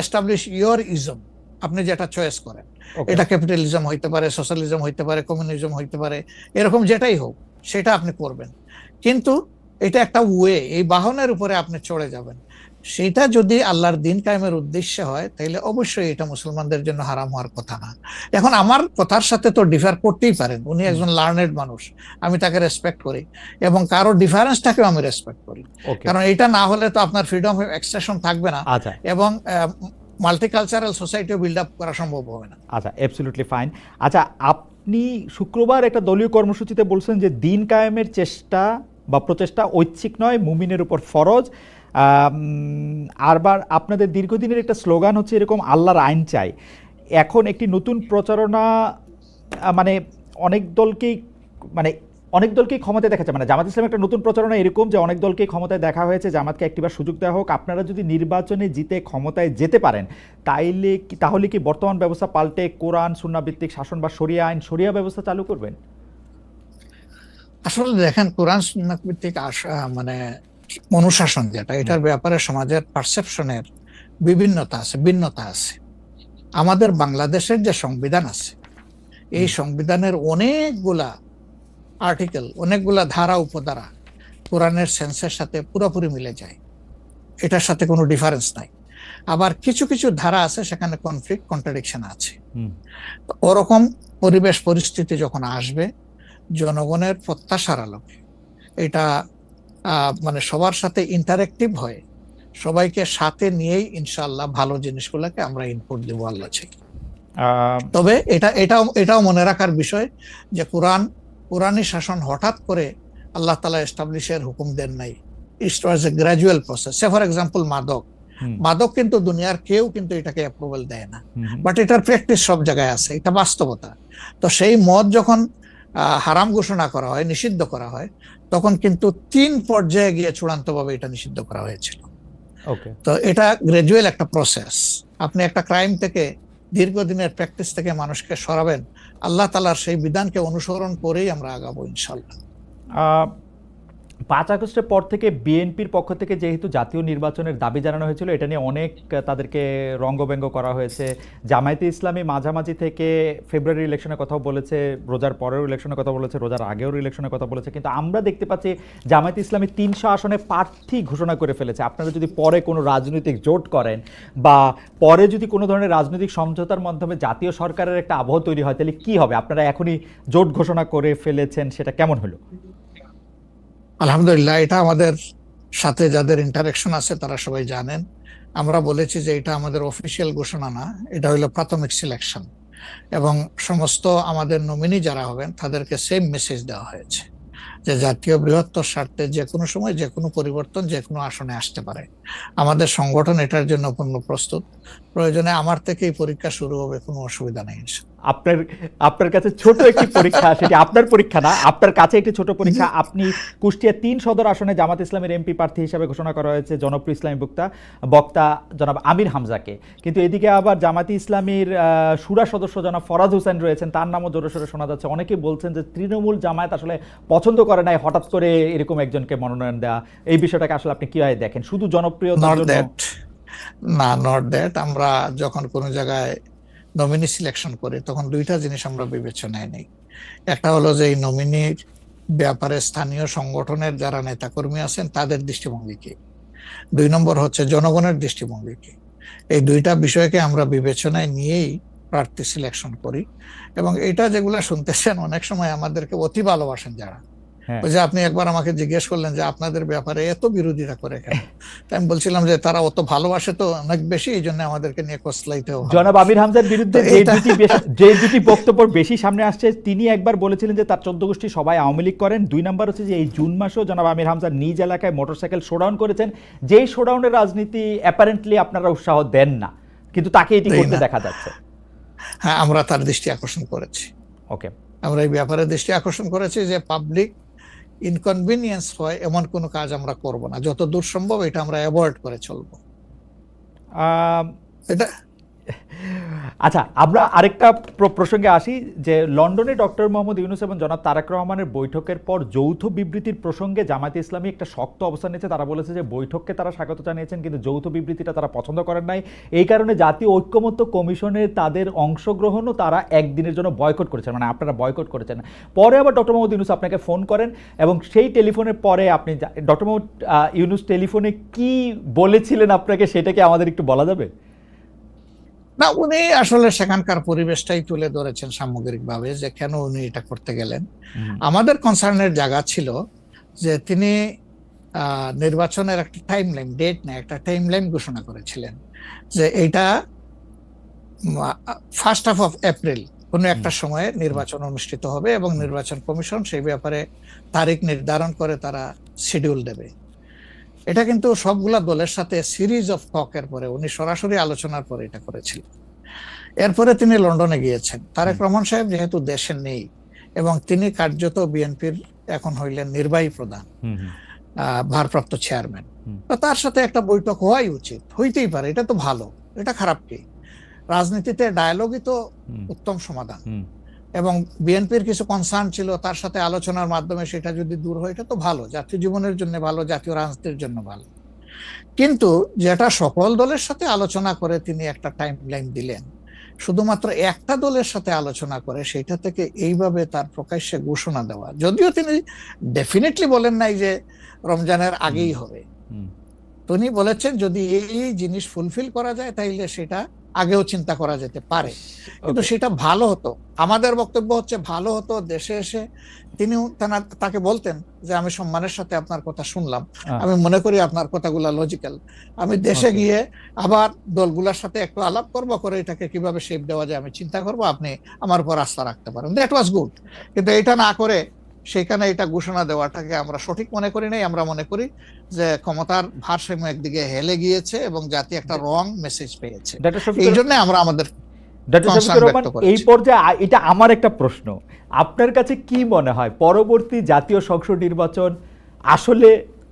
establish your ism. আপনি যেটা চয়েস করেন, এটা ক্যাপিটালিজম হইতে পারে, সোশ্যালিজম হইতে পারে, কমিউনিজম হইতে পারে, এরকম যেটাই হোক সেটা আপনি করবেন। কিন্তু এটা একটা ওয়ে, এই বাহনের উপরে আপনি চড়ে যাবেন। সেটা যদি আল্লাহর দিন কায়েমের উদ্দেশ্যে হয়, তাহলে অবশ্যই এটা মুসলমানদের জন্য হারাম হওয়ার কথা না। এখন আমার কথার সাথে তো ডিফার করতেই পারেন, উনি একজন লার্নেড মানুষ, আমি তাকে রেসপেক্ট করি, এবং কারো ডিফারেন্সটাকেও আমি রেসপেক্ট করি, কারণ এটা না হলে তো আপনার ফ্রিডম অফ এক্সপ্রেশন থাকবে না, এবং মাল্টিকালচারাল সোসাইটিও বিল্ড আপ করা সম্ভব হবে না। আচ্ছা, অ্যাবসলিউটলি ফাইন। আচ্ছা, আপনি শুক্রবার একটা দলীয় কর্মসূচিতে বলছেন যে দিন কায়েমের চেষ্টা বা প্রচেষ্টা ঐচ্ছিক নয়, মুমিনের উপর ফরজ। আরবার আপনাদের দীর্ঘদিনের একটা স্লোগান হচ্ছে এরকম, আল্লাহর আইন চাই। এখন একটি নতুন প্রচারণা, মানে অনেক দলকেই ক্ষমতায় দেখাচ্ছে, মানে জামাত ইসলামের একটা নতুন প্রচারণা এরকম যে অনেক দলকেই ক্ষমতায় দেখা হয়েছে, জামাতকে একটিবার সুযোগ দেওয়া হোক, আপনারা যদি নির্বাচনে জিতে ক্ষমতায় যেতে পারেন তাহলে কি বর্তমান ব্যবস্থা পাল্টে কোরআন সুন্নাহ ভিত্তিক শাসন বা শরিয়া আইন, শরিয়া ব্যবস্থা চালু করবেন? আসলে দেখেন, কোরআন সুন্নাহ ভিত্তিক মানে অনুশাসন যেটা, এটার ব্যাপারে সমাজের পারসেপশনের ভিন্নতা আছে। আমাদের বাংলাদেশের যে সংবিধান আছে, এই সংবিধানের অনেকগুলা আর্টিকেল, অনেকগুলা ধারা উপধারা কোরআনের সেন্সের সাথে পুরোপুরি মিলে যায়, এটার সাথে কোনো ডিফারেন্স নাই। আবার কিছু কিছু ধারা আছে সেখানে কনফ্লিক্ট, কন্ট্রাডিকশন আছে। ওরকম পরিবেশ পরিস্থিতি যখন আসবে, জনগণের প্রত্যাশার আলোকে এটা মানে সবার সাথে ইন্টারেক্টিভ হয়, সবাইকে সাথে নিয়েই ইনশাআল্লাহ ভালো জিনিসগুলোকে আমরা ইনপুট দেবো, আল্লাহ চাই। তবে এটাও মনে রাখার বিষয় যে কোরআনী শাসন হঠাৎ করে আল্লাহ তাআলা এস্টাবলিশের হুকুম দেন নাই। It was a gradual process. Say for example মাদক কিন্তু দুনিয়ার কেউ কিন্তু এটাকে অ্যাপ্রুভাল দেয় না, বাট এটার প্র্যাকটিস সব জায়গায় আছে, এটা বাস্তবতা। তো সেই মদ যখন হারাম ঘোষণা করা হয়, নিষিদ্ধ করা হয়, তখন কিন্তু 3 পর্যায়ে গিয়ে চূড়ান্তভাবে এটা নিষিদ্ধ করা হয়েছিল। তো এটা গ্রাজুয়াল একটা প্রসেস। আপনি একটা ক্রাইম থেকে, দীর্ঘদিনের প্র্যাকটিস থেকে মানুষকে সরাবেন, আল্লাহ তাআলার সেই বিধানকে অনুসরণ করেই আমরা আগাবো ইনশাআল্লাহ। 5 আগস্টের পর থেকে বিএনপির পক্ষ থেকে যেহেতু জাতীয় নির্বাচনের দাবি জানানো হয়েছিল, এটা নিয়ে অনেক তাদেরকে রঙ্গব্যঙ্গ করা হয়েছে। জামায়াতে ইসলামী মাঝামাঝি থেকে ফেব্রুয়ারি ইলেকশনের কথাও বলেছে, রোজার পরেও ইলেকশনের কথা বলেছে, রোজার আগেও ইলেকশনের কথা বলেছে, কিন্তু আমরা দেখতে পাচ্ছি জামায়াতে ইসলামী 300 আসনে প্রার্থী ঘোষণা করে ফেলেছে। আপনারা যদি পরে কোনো রাজনৈতিক জোট করেন বা পরে যদি কোনো ধরনের রাজনৈতিক সমঝোতার মাধ্যমে জাতীয় সরকারের একটা আবহ তৈরি হয়, তাহলে কি হবে? আপনারা এখনই জোট ঘোষণা করে ফেলেছেন, সেটা কেমন হলো? আলহামদুলিল্লাহ, এটা আমাদের সাথে যাদের ইন্টারেকশন আছে তারা সবাই জানেন। আমরা বলেছি যে এটা আমাদের অফিসিয়াল ঘোষণা না, এটা হলো প্রাথমিক সিলেকশন, এবং সমস্ত আমাদের নমিনি যারা হবেন তাদেরকে সেম মেসেজ দেওয়া হয়েছে যে জাতীয় বৃহত্তর স্বার্থে যে কোনো সময় যে কোনো পরিবর্তন যে কোনো আসনে আসতে পারে। আমাদের সংগঠন এটার জন্য পূর্ণ প্রস্তুত। প্রয়োজনে আমার থেকেই পরীক্ষা শুরু হবে, কোনো অসুবিধা নেই। আপনার কাছে ছোট একটি পরীক্ষা, সেটি আপনার পরীক্ষা না, আপনার কাছে একটি ছোট পরীক্ষা। আপনি কুষ্টিয়া 3 সদর আসনে জামাত ইসলামের এমপি প্রার্থী হিসেবে ঘোষণা করা হয়েছে জনপ্রিয় ইসলামী বক্তা জনাব আমির হামজাকে, কিন্তু এদিকে আবার জামাতি ইসলামীর শুরা সদস্য জনাব ফরাজ হোসেন রয়েছেন, তার নামও জোরে সোরে শোনা যাচ্ছে। অনেকে বলছেন যে তৃণমূল জামায়াত আসলে পছন্দ করে নাই হঠাৎ করে এরকম একজনকে মনোনয়ন দেওয়া। এই বিষয়টাকে আসলে আপনি কিভাবে দেখেন? শুধু জনপ্রিয়তার জন্য না, নট দ্যাট। আমরা যখন কোনো জায়গায় নমিনি সিলেকশন করি তখন 2টা জিনিস আমরা বিবেচনায় নেই। একটা হলো যে এই নমিনির ব্যাপারে স্থানীয় সংগঠনের যারা নেতাকর্মী আছেন তাদের দৃষ্টিভঙ্গি কি, 2 নম্বর হচ্ছে জনগণের দৃষ্টিভঙ্গি কি। এই 2টা বিষয়কে আমরা বিবেচনায় নিয়েই প্রার্থী সিলেকশন করি। এবং এটা যেগুলা শুনতেছেন, অনেক সময় আমাদেরকে অতি ভালোবাসেন যারা, ওই যে আপনি একবার আমাকে জিজ্ঞেস করলেন যে আপনাদের ব্যাপারে এত বিরোধিতা করে কেন, আমি বলছিলাম যে তারা অত ভালোবাসে তো অনেক বেশি, এই জন্য আমাদেরকে নিয়ে কসলাইতে হবে। জনাব আমির হামজার বিরুদ্ধে যে দুটি বক্তব্য বেশি সামনে আসছে, তিনি একবার বলেছিলেন যে তার 14 গোষ্ঠী সবাই আওয়ামী লীগ করেন। 2 নম্বর হচ্ছে যে এই জুন মাসেও জনাব আমির হামজা নিজ এলাকায় মোটরসাইকেল শোডাউন করেছেন, যেই শোডাউনের রাজনীতি অ্যাপারেন্টলি আপনারা উৎসাহ দেন না, কিন্তু তাকে এটি করতে দেখা যাচ্ছে। হ্যাঁ, আমরা তার দৃষ্টি আকর্ষণ করেছি। ওকে, আমরা এই ব্যাপারে দৃষ্টি আকর্ষণ করেছি যে পাবলিক ইনকনভিনিয়েন্স হয় এমন কোনো কাজ আমরা করব না, যত দূর সম্ভব এটা আমরা অ্যাভয়েড করে চলবো। এটা আচ্ছা, আমরা আরেকটা প্রসঙ্গে আসি যে লন্ডনে ডক্টর মোহাম্মদ ইউনূস এবং জনাব তারেক রহমানের বৈঠকের পর যৌথ বিবৃতির প্রসঙ্গে জামায়াতে ইসলামী একটা শক্ত অবস্থান নিয়েছে। তারা বলেছে যে বৈঠককে তারা স্বাগত জানিয়েছেন, কিন্তু যৌথ বিবৃতিটা তারা পছন্দ করেন নাই। এই কারণে জাতীয় ঐক্যমত্য কমিশনে তাদের অংশগ্রহণও তারা একদিনের জন্য বয়কট করেছেন, মানে আপনারা বয়কট করেছেন। পরে আবার ডক্টর মোহাম্মদ ইউনূস আপনাকে ফোন করেন এবং সেই টেলিফোনের পরে আপনি ডক্টর মোহাম্মদ ইউনূস টেলিফোনে কি বলেছিলেন আপনাকে, সেটাকে আমাদের একটু বলা যাবে? না, উনি আসলে সেখানকার পরিবেশটাই তুলে ধরেছেন সামগ্রিকভাবে যে কেন উনি এটা করতে গেলেন। আমাদের কনসার্নের জায়গা ছিল যে তিনি নির্বাচনের একটা টাইম লাইন, ডেট না, একটা টাইম লাইন ঘোষণা করেছিলেন যে এইটা 1st of April কোনো একটা সময়ে নির্বাচন অনুষ্ঠিত হবে এবং নির্বাচন কমিশন সেই ব্যাপারে তারিখ নির্ধারণ করে তারা শিডিউল দেবে। এটা কিন্তু সবগুলা দলের সাথে সিরিজ অফ টকের পরে, উনি সরাসরি আলোচনার পরে এটা করেছিলেন। এরপরে তিনি লন্ডনে গিয়েছেন। তারেক রহমান সাহেব যেহেতু দেশে নেই এবং তিনি কার্যত বিএনপির এখন হইলেন নির্বাহী প্রধান, ভারপ্রাপ্ত চেয়ারম্যান, তো তার সাথে একটা বৈঠক হওয়াই উচিত, হইতেই পারে, এটা তো ভালো, এটা খারাপ কি? রাজনীতিতে ডায়ালগই তো উত্তম সমাধান। এবং বিএনপির কিছু কনসার্ন ছিল, তার সাথে আলোচনার মাধ্যমে সেটা যদি দূর হয় এটা তো ভালো, জাতীয় জীবনের জন্য ভালো, জাতীয় রাজনীতির জন্য ভালো। কিন্তু যেটা সকল দলের সাথে আলোচনা করে তিনি একটা টাইম লাইন দিলেন, শুধুমাত্র একটা দলের সাথে আলোচনা করে সেটা থেকে এইভাবে তার প্রকাশ্যে ঘোষণা দেওয়া, যদিও তিনি ডেফিনেটলি বলেন নাই যে রমজানের আগেই হবে, তিনি বলেছেন যদি এই জিনিস ফুলফিল করা যায় তাইলে সেটা আগেও চিন্তা করা যেতে পারে, কিন্তু সেটা ভালো হতো। আমাদের বক্তব্য হচ্ছে ভালো হতো দেশে এসে তিনিও তাকে বলতেন যে আমি সম্মানের সাথে আপনার কথা শুনলাম, আমি মনে করি আপনার কথাগুলো লজিক্যাল, আমি দেশে গিয়ে আবার দলগুলোর সাথে একটু আলাপ করবো, করে এটাকে কিভাবে শেপ দেওয়া যায় আমি চিন্তা করবো, আপনি আমার উপর আস্থা রাখতে পারেন। That was good. কিন্তু এটা না করে সেখানে এটা ঘোষণা দেওয়াটাকে আমরা সঠিক মনে করি নাই। আমরা মনে করি যে ক্ষমতার ভারসাম্য একদিকে হেলে গিয়েছে এবং জাতি একটা রং মেসেজ পেয়েছে। এই জন্য আমরা আমাদের এই পর্যায়ে এটা আমার একটা প্রশ্ন, আপনার কাছে কি মনে হয় পরবর্তী জাতীয় সংসদ নির্বাচন আসলে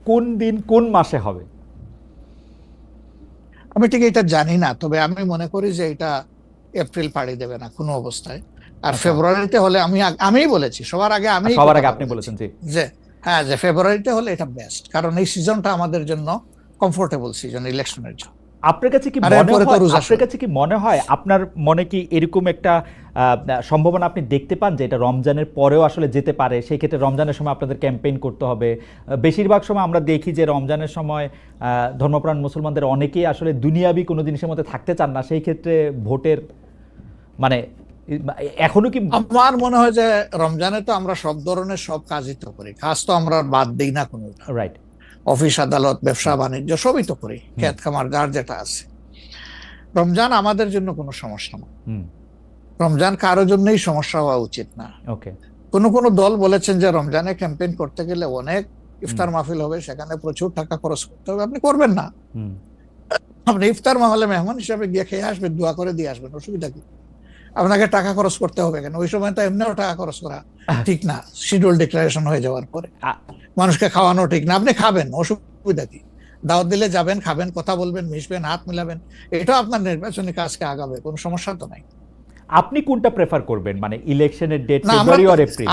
কোন দিন কোন মাসে হবে? আমি ঠিক এটা জানি না, তবে আমি মনে করি যে এটা এপ্রিল পাড়ি দেবে না কোনো অবস্থায়। আর ফেব্রুয়ারিতে হলে আমি বলেছি সবার আগে, আপনি বলেছেন যে হ্যাঁ, যে ফেব্রুয়ারিতে হলে এটা বেস্ট, কারণ এই সিজনটা আমাদের জন্য কমফোর্টেবল সিজন ইলেকশনের জন্য। আপনার কাছে কি মনে হয় আপনার মনে কি এরকম একটা সম্ভাবনা আপনি দেখতে পান যে এটা রমজানের পরেও আসলে যেতে পারে? সেই ক্ষেত্রে রমজানের সময় আপনাদের ক্যাম্পেইন করতে হবে। বেশিরভাগ সময় আমরা দেখি যে রমজানের সময় ধর্মপ্রাণ মুসলমানদের অনেকেই আসলে দুনিয়াবি কোনো জিনিসের মধ্যে থাকতে চান না, সেই ক্ষেত্রে ভোটের মানে এখনো কি? আমার মনে হয় যে রমজানে তো আমরা সব ধরনের সব কাজই তো করি, কাজ তো আমরা বাদ দিই না কোনো। রাইট। অফিস আদালত ব্যবসা বাণিজ্য সবই তো করি, খেত খামার যার যেটা আছে। রমজান আমাদের জন্য কোনো সমস্যা না, রমজান কারো জন্যই সমস্যা হওয়া উচিত না। কোনো দল বলেছেন যে রমজানে ক্যাম্পেইন করতে গেলে অনেক ইফতার মাহফিল হবে, সেখানে প্রচুর টাকা খরচ করতে হবে। আপনি করবেন না, আপনি ইফতার মাহফিলে মেহমান হিসাবে গিয়ে খেয়ে আসবেন, দোয়া করে দিয়ে আসবেন, অসুবিধা কি? আপনাকে টাকা খরচ করতে হবে কেন? ওই সময় তো এমনিও টাকা খরচ করা ঠিক না, শিডিউল ডিক্লারেশন হয়ে যাওয়ার পরে মানুষকে খাওয়ানো ঠিক না। আপনি খাবেন, অসুবিধা কি? দাওয়াত দিলে যাবেন, খাবেন, কথা বলবেন, মিশবেন, হাত মিলাবেন, এটাও আপনার নির্বাচনী কাজকে আগাবে, কোনো সমস্যা তো নাই। আপনি কোনটা প্রেফার করবেন, মানে ইলেকশনের ডেট ফেব্রুয়ারি অর এপ্রিল?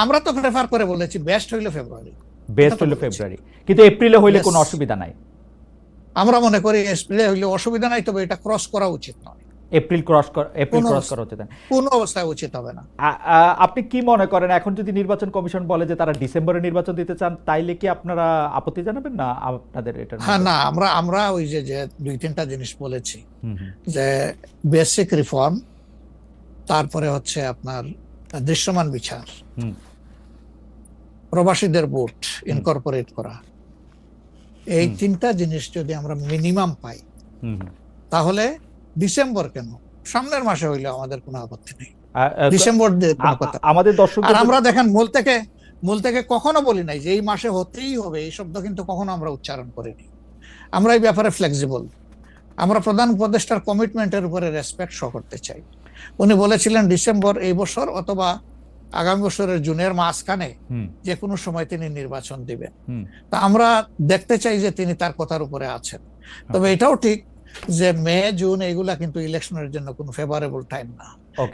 আমরা তো প্রেফার করে বলেছি বেস্ট হইলো ফেব্রুয়ারি। কিন্তু এপ্রিলে হইলে কোনো অসুবিধা নাই। আমরা মনে করি এপ্রিলে হইলে অসুবিধা নাই, তবে এটা ক্রস করা উচিত নয়। এপ্রিল ক্রস করা উচিত না, কোনো অবস্থায় উচিত হবে না। আপনি কি মনে করেন এখন যদি নির্বাচন কমিশন বলে যে তারা ডিসেম্বরে নির্বাচন দিতে চান, তাইলে কি আপনারা আপত্তি জানাবেন না আপনাদের এটা? হ্যাঁ, না, আমরা ওই যে দুই তিনটা জিনিস বলেছি, যে বেসিক রিফর্ম, তারপরে হচ্ছে আপনার দৃশ্যমান বিচার, প্রবাসীদের ভোট ইনকর্পোরেট করা, এই তিনটা জিনিস যদি আমরা মিনিমাম পাই তাহলে ডিসেম্বর কেন, সামনের মাসে হইলে আমাদের কোনো আপত্তি নেই। ডিসেম্বর আমাদের দর্শক, আর আমরা দেখেন মূল থেকে কখনো বলি নাই যে এই মাসে হতেই হবে, এই শব্দ কিন্তু কখনো আমরা উচ্চারণ করিনি। আমরা এই ব্যাপারে ফ্লেক্সিবল। আমরা প্রধান উপদেষ্টার কমিটমেন্টের উপরে রেসপেক্ট শো করতে চাই। উনি বলেছিলেন ডিসেম্বর এই বছর অথবা আগামী বছরের জুনের মাঝখানে যে কোনো সময় তিনি নির্বাচন দিবেন। তা আমরা দেখতে চাই যে তিনি তার কথার উপরে আছেন। তবে এটাও ঠিক যে মে জুন এইগুলা কিন্তু ইলেকশনের জন্য কোনো ফেভারেবল টাইম না।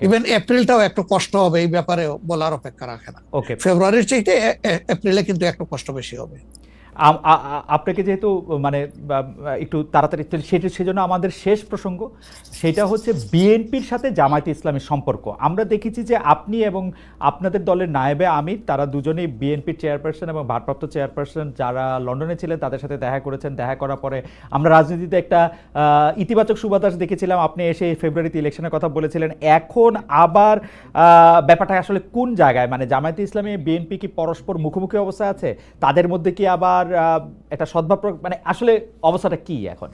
ইভেন এপ্রিলটাও একটু কষ্ট হবে, এই ব্যাপারে বলার অপেক্ষা রাখে না। ফেব্রুয়ারির চাইতে এপ্রিলে কিন্তু একটু কষ্ট বেশি হবে। আপনাকে যেহেতু মানে একটু তাড়াতাড়ি, সেজন্য আমাদের শেষ প্রসঙ্গ সেটা হচ্ছে বিএনপির সাথে জামায়াতে ইসলামীর সম্পর্ক। আমরা দেখেছি যে আপনি এবং আপনাদের দলের নায়েবে আমির, তারা দুজনেই বিএনপির চেয়ারপারসন এবং ভারপ্রাপ্ত চেয়ারপারসন যারা লন্ডনে ছিলেন তাদের সাথে দেখা করেছেন। দেখা করার পরে আমরা রাজনীতিতে একটা ইতিবাচক সুবাতাস দেখেছিলাম। আপনি এসে ফেব্রুয়ারিতে ইলেকশনের কথা বলেছিলেন। এখন আবার ব্যাপারটা আসলে কোন জায়গায়, মানে জামায়াতে ইসলামী বিএনপি কি পরস্পর মুখোমুখি অবস্থায় আছে? তাদের মধ্যে কি আবার একটা সদ্ভাব, মানে আসলে অবস্থাটা কি এখন?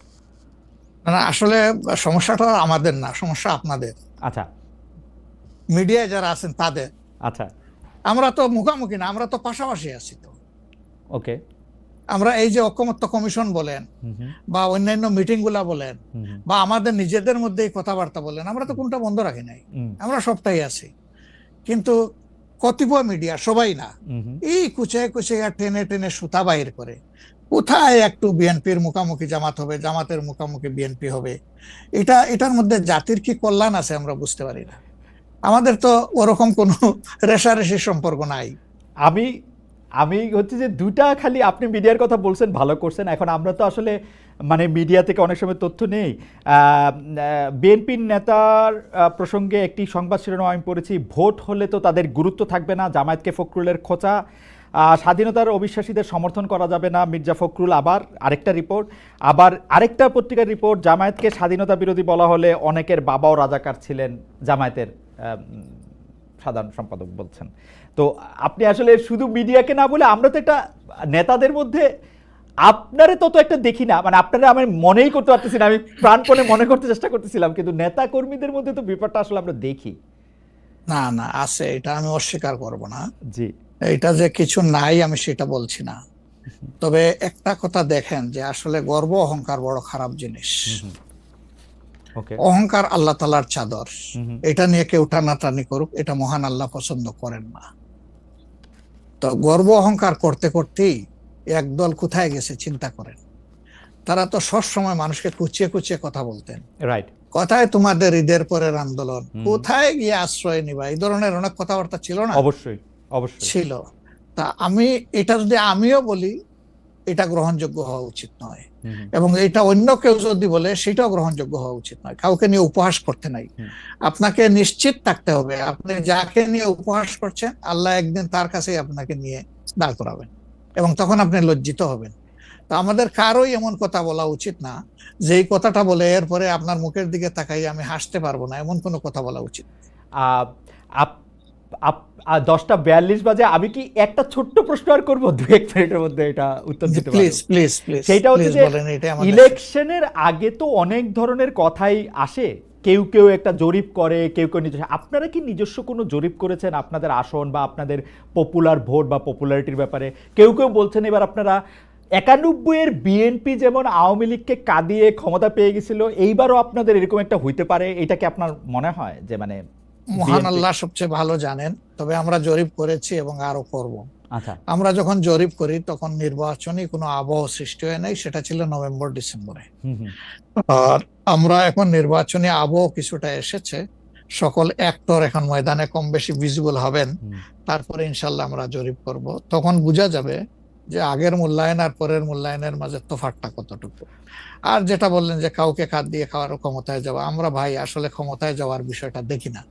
না, আসলে সমস্যাটা আমাদের না, সমস্যা আপনাদের। আচ্ছা, মিডিয়ায় যারা আছেন তাদের। আচ্ছা, আমরা তো মুখোমুখি না, আমরা তো পাশাপাশি আছি। তো ওকে, আমরা এই যে ঐকমত্য কমিশন বলেন বা অন্যান্য মিটিং গুলা বলেন বা আমাদের নিজেদের মধ্যে কথাবার্তা বলেন, আমরা তো কোনটা বন্ধ রাখি নাই, আমরা সবটাই আছি। কিন্তু কতিপয় মিডিয়া, সবাই না, এই কুচায় কুচাইয়া টেনে টেনে সুতা বাহির করে কোথায় একটু বিএনপির মুখামুখি জামাত হবে, জামাতের মুখামুখি বিএনপি হবে। এটার মধ্যে জাতির কি কল্যাণ আছে আমরা বুঝতে পারি না। আমাদের তো ওরকম কোনো রেশারেশির সম্পর্ক নাই। আমি হচ্ছে যে দুটা, খালি আপনি মিডিয়ার কথা বলছেন, ভালো করছেন। এখন আমরা তো আসলে মানে মিডিয়া থেকে অনেক সময় তথ্য নেই। বিএনপির নেতার প্রসঙ্গে একটি সংবাদ শিরোনাম আমি পড়েছি, ভোট হলে তো তাদের গুরুত্ব থাকবে না, জামায়াতকে ফখরুলের খোঁচা। স্বাধীনতার অবিশ্বাসীদের সমর্থন করা যাবে না, মির্জা ফখরুল। আবার আরেকটা রিপোর্ট, আবার আরেকটা পত্রিকার রিপোর্ট, জামায়াতকে স্বাধীনতা বিরোধী বলা হলে অনেকের বাবাও রাজাকার ছিলেন, জামায়াতের সাধারণ সম্পাদক বলছেন। তো আপনি আসলে শুধু মিডিয়াকে না বলে, আমরা তো একটা নেতাদের মধ্যে আপনারে তত একটা দেখি না, মানে আপনারা আমি মনেই করতে পারতেছি না, আমি প্রাণপণে মনে করতে চেষ্টা করতেছিলাম, কিন্তু নেতা কর্মীদের মধ্যে তো ব্যাপারটা আসলে আমরা দেখি। না না, আছে, এটা আমি অস্বীকার করব না। জি। এটা যে কিছু নাই আমি সেটা বলছি না, তবে একটা কথা দেখেন যে আসলে গর্ব অহংকার বড় খারাপ জিনিস। ওকে। অহংকার আল্লাহ তাআলার চাদর, হুম। এটা নিয়ে কেউ টানাটানি করুক, এটা মহান আল্লাহ পছন্দ করেন না। তো গর্ব অহংকার করতে করতেই একদল কোথায় গেছে চিন্তা করেন। তারা তো সব সময় মানুষকে কুচিয়ে কুচিয়ে কথা বলতেন। রাইট। কোথায় তোমাদের ঈদের পরের আন্দোলন, কোথায় গিয়ে আশ্রয় নিবা, এই ধরনের অনেক কথাবার্তা ছিল না? অবশ্যই, অবশ্যই ছিল। তা আমি এটা যদি আমিও বলি, এটা গ্রহণযোগ্য হওয়া উচিত নয়, এবং এটা অন্য কেউ যদি বলে সেটাও গ্রহণযোগ্য হওয়া উচিত নয়। কাউকে নিয়ে উপহাস করতে নাই। আপনাকে নিশ্চিত থাকতে হবে আপনি যাকে নিয়ে উপহাস করছেন, আল্লাহ একদিন তার কাছেই আপনাকে নিয়ে দাঁড় করাবেন, এবং তখন আপনি লজ্জিত হবেন। তো আমাদের কারোই এমন কথা বলা উচিত না যে এই কথাটা বলে এরপরে আপনার মুখের দিকে তাকাই আমি হাসতে পারবো না, এমন কোনো কথা বলা উচিত। 10টা 42 বাজে, আমি কি একটা ছোট্ট প্রশ্ন আর করবো 2-1 মিনিটের মধ্যে, এটা উত্তর দিতে প্লিজ পারবো? প্লিজ প্লিজ, সেইটা হচ্ছে যে বলেন। এটা আমাদের ইলেকশনের আগে তো অনেক ধরনের কথাই আসে, কেউ কেউ একটা জরিপ করে, কেউ কেউ নিজস্ব। আপনারা কি নিজস্ব কোনো জরিপ করেছেন আপনাদের আসন বা আপনাদের পপুলার ভোট বা পপুলারিটির ব্যাপারে? কেউ কেউ বলছেন এবার আপনারা 91-এর বিএনপি যেমন আওয়ামী লীগকে কাঁদিয়ে ক্ষমতা পেয়ে গেছিল, এইবারও আপনাদের এরকম একটা হইতে পারে, এটা কি আপনার মনে হয় যে মানে? মহান আল্লাহ সবচেয়ে ভালো জানেন, তবে আমরা জরিপ করেছি এবং আরো করব। আচ্ছা। আমরা যখন জরিপ করি তখন নির্বাচনী কোনো আবহ সৃষ্টি হয় নাই, সেটা ছিল নভেম্বর ডিসেম্বরে। আর আমরা এখন নির্বাচনী আবহ কিছুটা এসেছে, সকল অ্যাক্টর এখন ময়দানে কম বেশি ভিজিবল হবেন, তারপরে ইনশাল্লাহ আমরা জরিপ করব। তখন বোঝা যাবে যে আগের মূল্যায়ন আর পরের মূল্যায়নের মাঝে তফাৎটা কতটুকু। আর যেটা বললেন যে কাউকে কাঁদ দিয়ে খাওয়ার ক্ষমতায় যাওয়া, আমরা ভাই আসলে ক্ষমতায় যাওয়ার বিষয়টা দেখি না।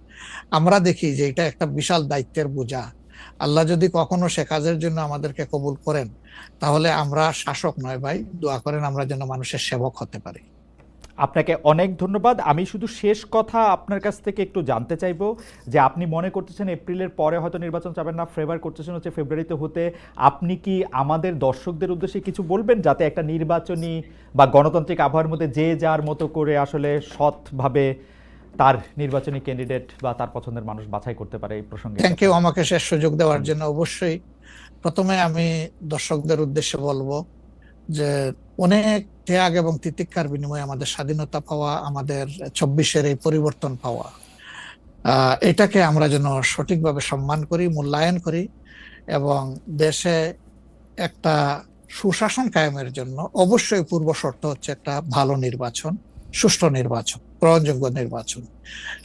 আমরা দেখি যে এটা একটা বিশাল দায়িত্বের বোঝা। আল্লাহ যদি কখনো সে কাজের জন্য আমাদেরকে কবুল করেন, তাহলে আমরা শাসক নয় ভাই, দোয়া করেন আমরা যেন মানুষের সেবক হতে পারি। আপনাকে অনেক ধন্যবাদ। আমি শুধু শেষ কথা আপনার কাছ থেকে একটু জানতে চাইবো যে আপনি মনে করতেছেন এপ্রিলের পরে হয়তো নির্বাচন চাবেন না, ফেভার করতেছেন হচ্ছে ফেব্রুয়ারিতে হতে। আপনি কি আমাদের দর্শকদের উদ্দেশ্যে কিছু বলবেন, যাতে একটা নির্বাচনী বা গণতান্ত্রিক আবহাওয়ার মধ্যে যে যার মতো করে আসলে সৎভাবে তার নির্বাচনী ক্যান্ডিডেট বা তার পছন্দের মানুষ বাছাই করতে পারে? এই প্রসঙ্গে থ্যাংক ইউ আমাকে শেষ সুযোগ দেওয়ার জন্য। অবশ্যই প্রথমে আমি দর্শকদের উদ্দেশ্যে বলবো যে অনেক ত্যাগ এবং তিতিক্ষার বিনিময়ে আমাদের স্বাধীনতা পাওয়া, আমাদের 24-এর এই পরিবর্তন পাওয়া, এটাকে আমরা যেন সঠিকভাবে সম্মান করি, মূল্যায়ন করি, এবং দেশে একটা সুশাসন কায়েমের জন্য অবশ্যই পূর্ব শর্ত হচ্ছে একটা ভালো নির্বাচন, সুষ্ঠু নির্বাচন, গ্রহণযোগ্য নির্বাচন।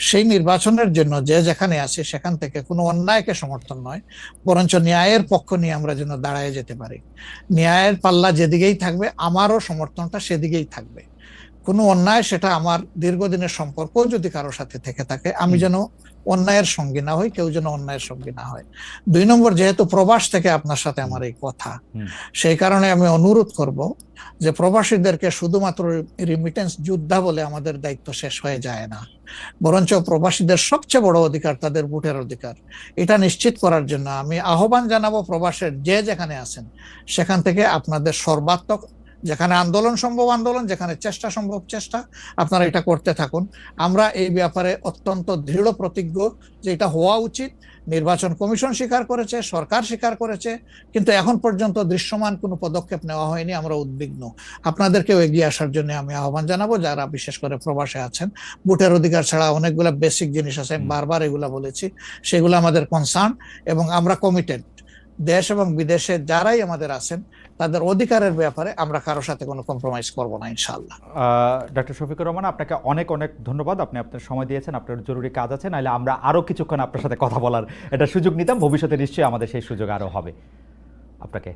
সেই নির্বাচনের জন্য যে যেখানে আছে সেখান থেকে কোনো অন্যায়কে সমর্থন নয়, বরঞ্চ ন্যায়ের পক্ষ নিয়ে আমরা যেন দাঁড়ায় যেতে পারি। ন্যায়ের পাল্লা যেদিকেই থাকবে আমারও সমর্থনটা সেদিকেই থাকবে। কোনো অন্যায়, সেটা আমার দীর্ঘদিনের সম্পর্ক যদি কারোর সাথে থেকে থাকে, আমি যেন অন্যায়ের সঙ্গী না হই, কেউ যেন অন্যায়ের সঙ্গী না হয়। 2 নম্বর, যেহেতু প্রবাস থেকে আপনার সাথে আমার এই কথা, সেই কারণে আমি অনুরোধ করব যে প্রবাসীদেরকে শুধুমাত্র রিমিটেন্স যোদ্ধা বলে আমাদের দায়িত্ব শেষ হয়ে যায় না, বরঞ্চ প্রবাসীদের সবচেয়ে বড় অধিকার তাদের ভোটের অধিকার। এটা নিশ্চিত করার জন্য আমি আহ্বান জানাবো প্রবাসের যে যেখানে আছেন সেখান থেকে আপনাদের সর্বাত্মক, যেখানে আন্দোলন সম্ভব আন্দোলন, যেখানে চেষ্টা সম্ভব চেষ্টা, আপনারা এটা করতে থাকুন। আমরা এই ব্যাপারে অত্যন্ত দৃঢ় প্রতিজ্ঞ যে এটা হওয়া উচিত। নির্বাচন কমিশন স্বীকার করেছে, সরকার স্বীকার করেছে, কিন্তু এখন পর্যন্ত দৃশ্যমান কোনো পদক্ষেপ নেওয়া হয়নি। আমরা উদ্বিগ্ন। আপনাদেরকেও এগিয়ে আসার জন্য আমি আহ্বান জানাবো, যারা বিশেষ করে প্রবাসে আছেন। ভোটের অধিকার ছাড়া অনেকগুলো বেসিক জিনিস আছে, আমি বারবার এগুলা বলেছি, সেগুলো আমাদের কনসার্ন, এবং আমরা কমিটেড। দেশ এবং বিদেশে যারাই আমাদের আছেন তাদের অধিকারের ব্যাপারে আমরা কারোর সাথে কোনো কম্প্রোমাইজ করব না ইনশাআল্লাহ। ডক্টর শফিকুর রহমান, আপনাকে অনেক অনেক ধন্যবাদ। আপনি আপনার সময় দিয়েছেন, আপনার জরুরি কাজ আছে, নাহলে আমরা আরো কিছুক্ষণ আপনার সাথে কথা বলার একটা সুযোগ নিতাম। ভবিষ্যতে নিশ্চয়ই আমাদের সেই সুযোগ আরো হবে। আপনাকে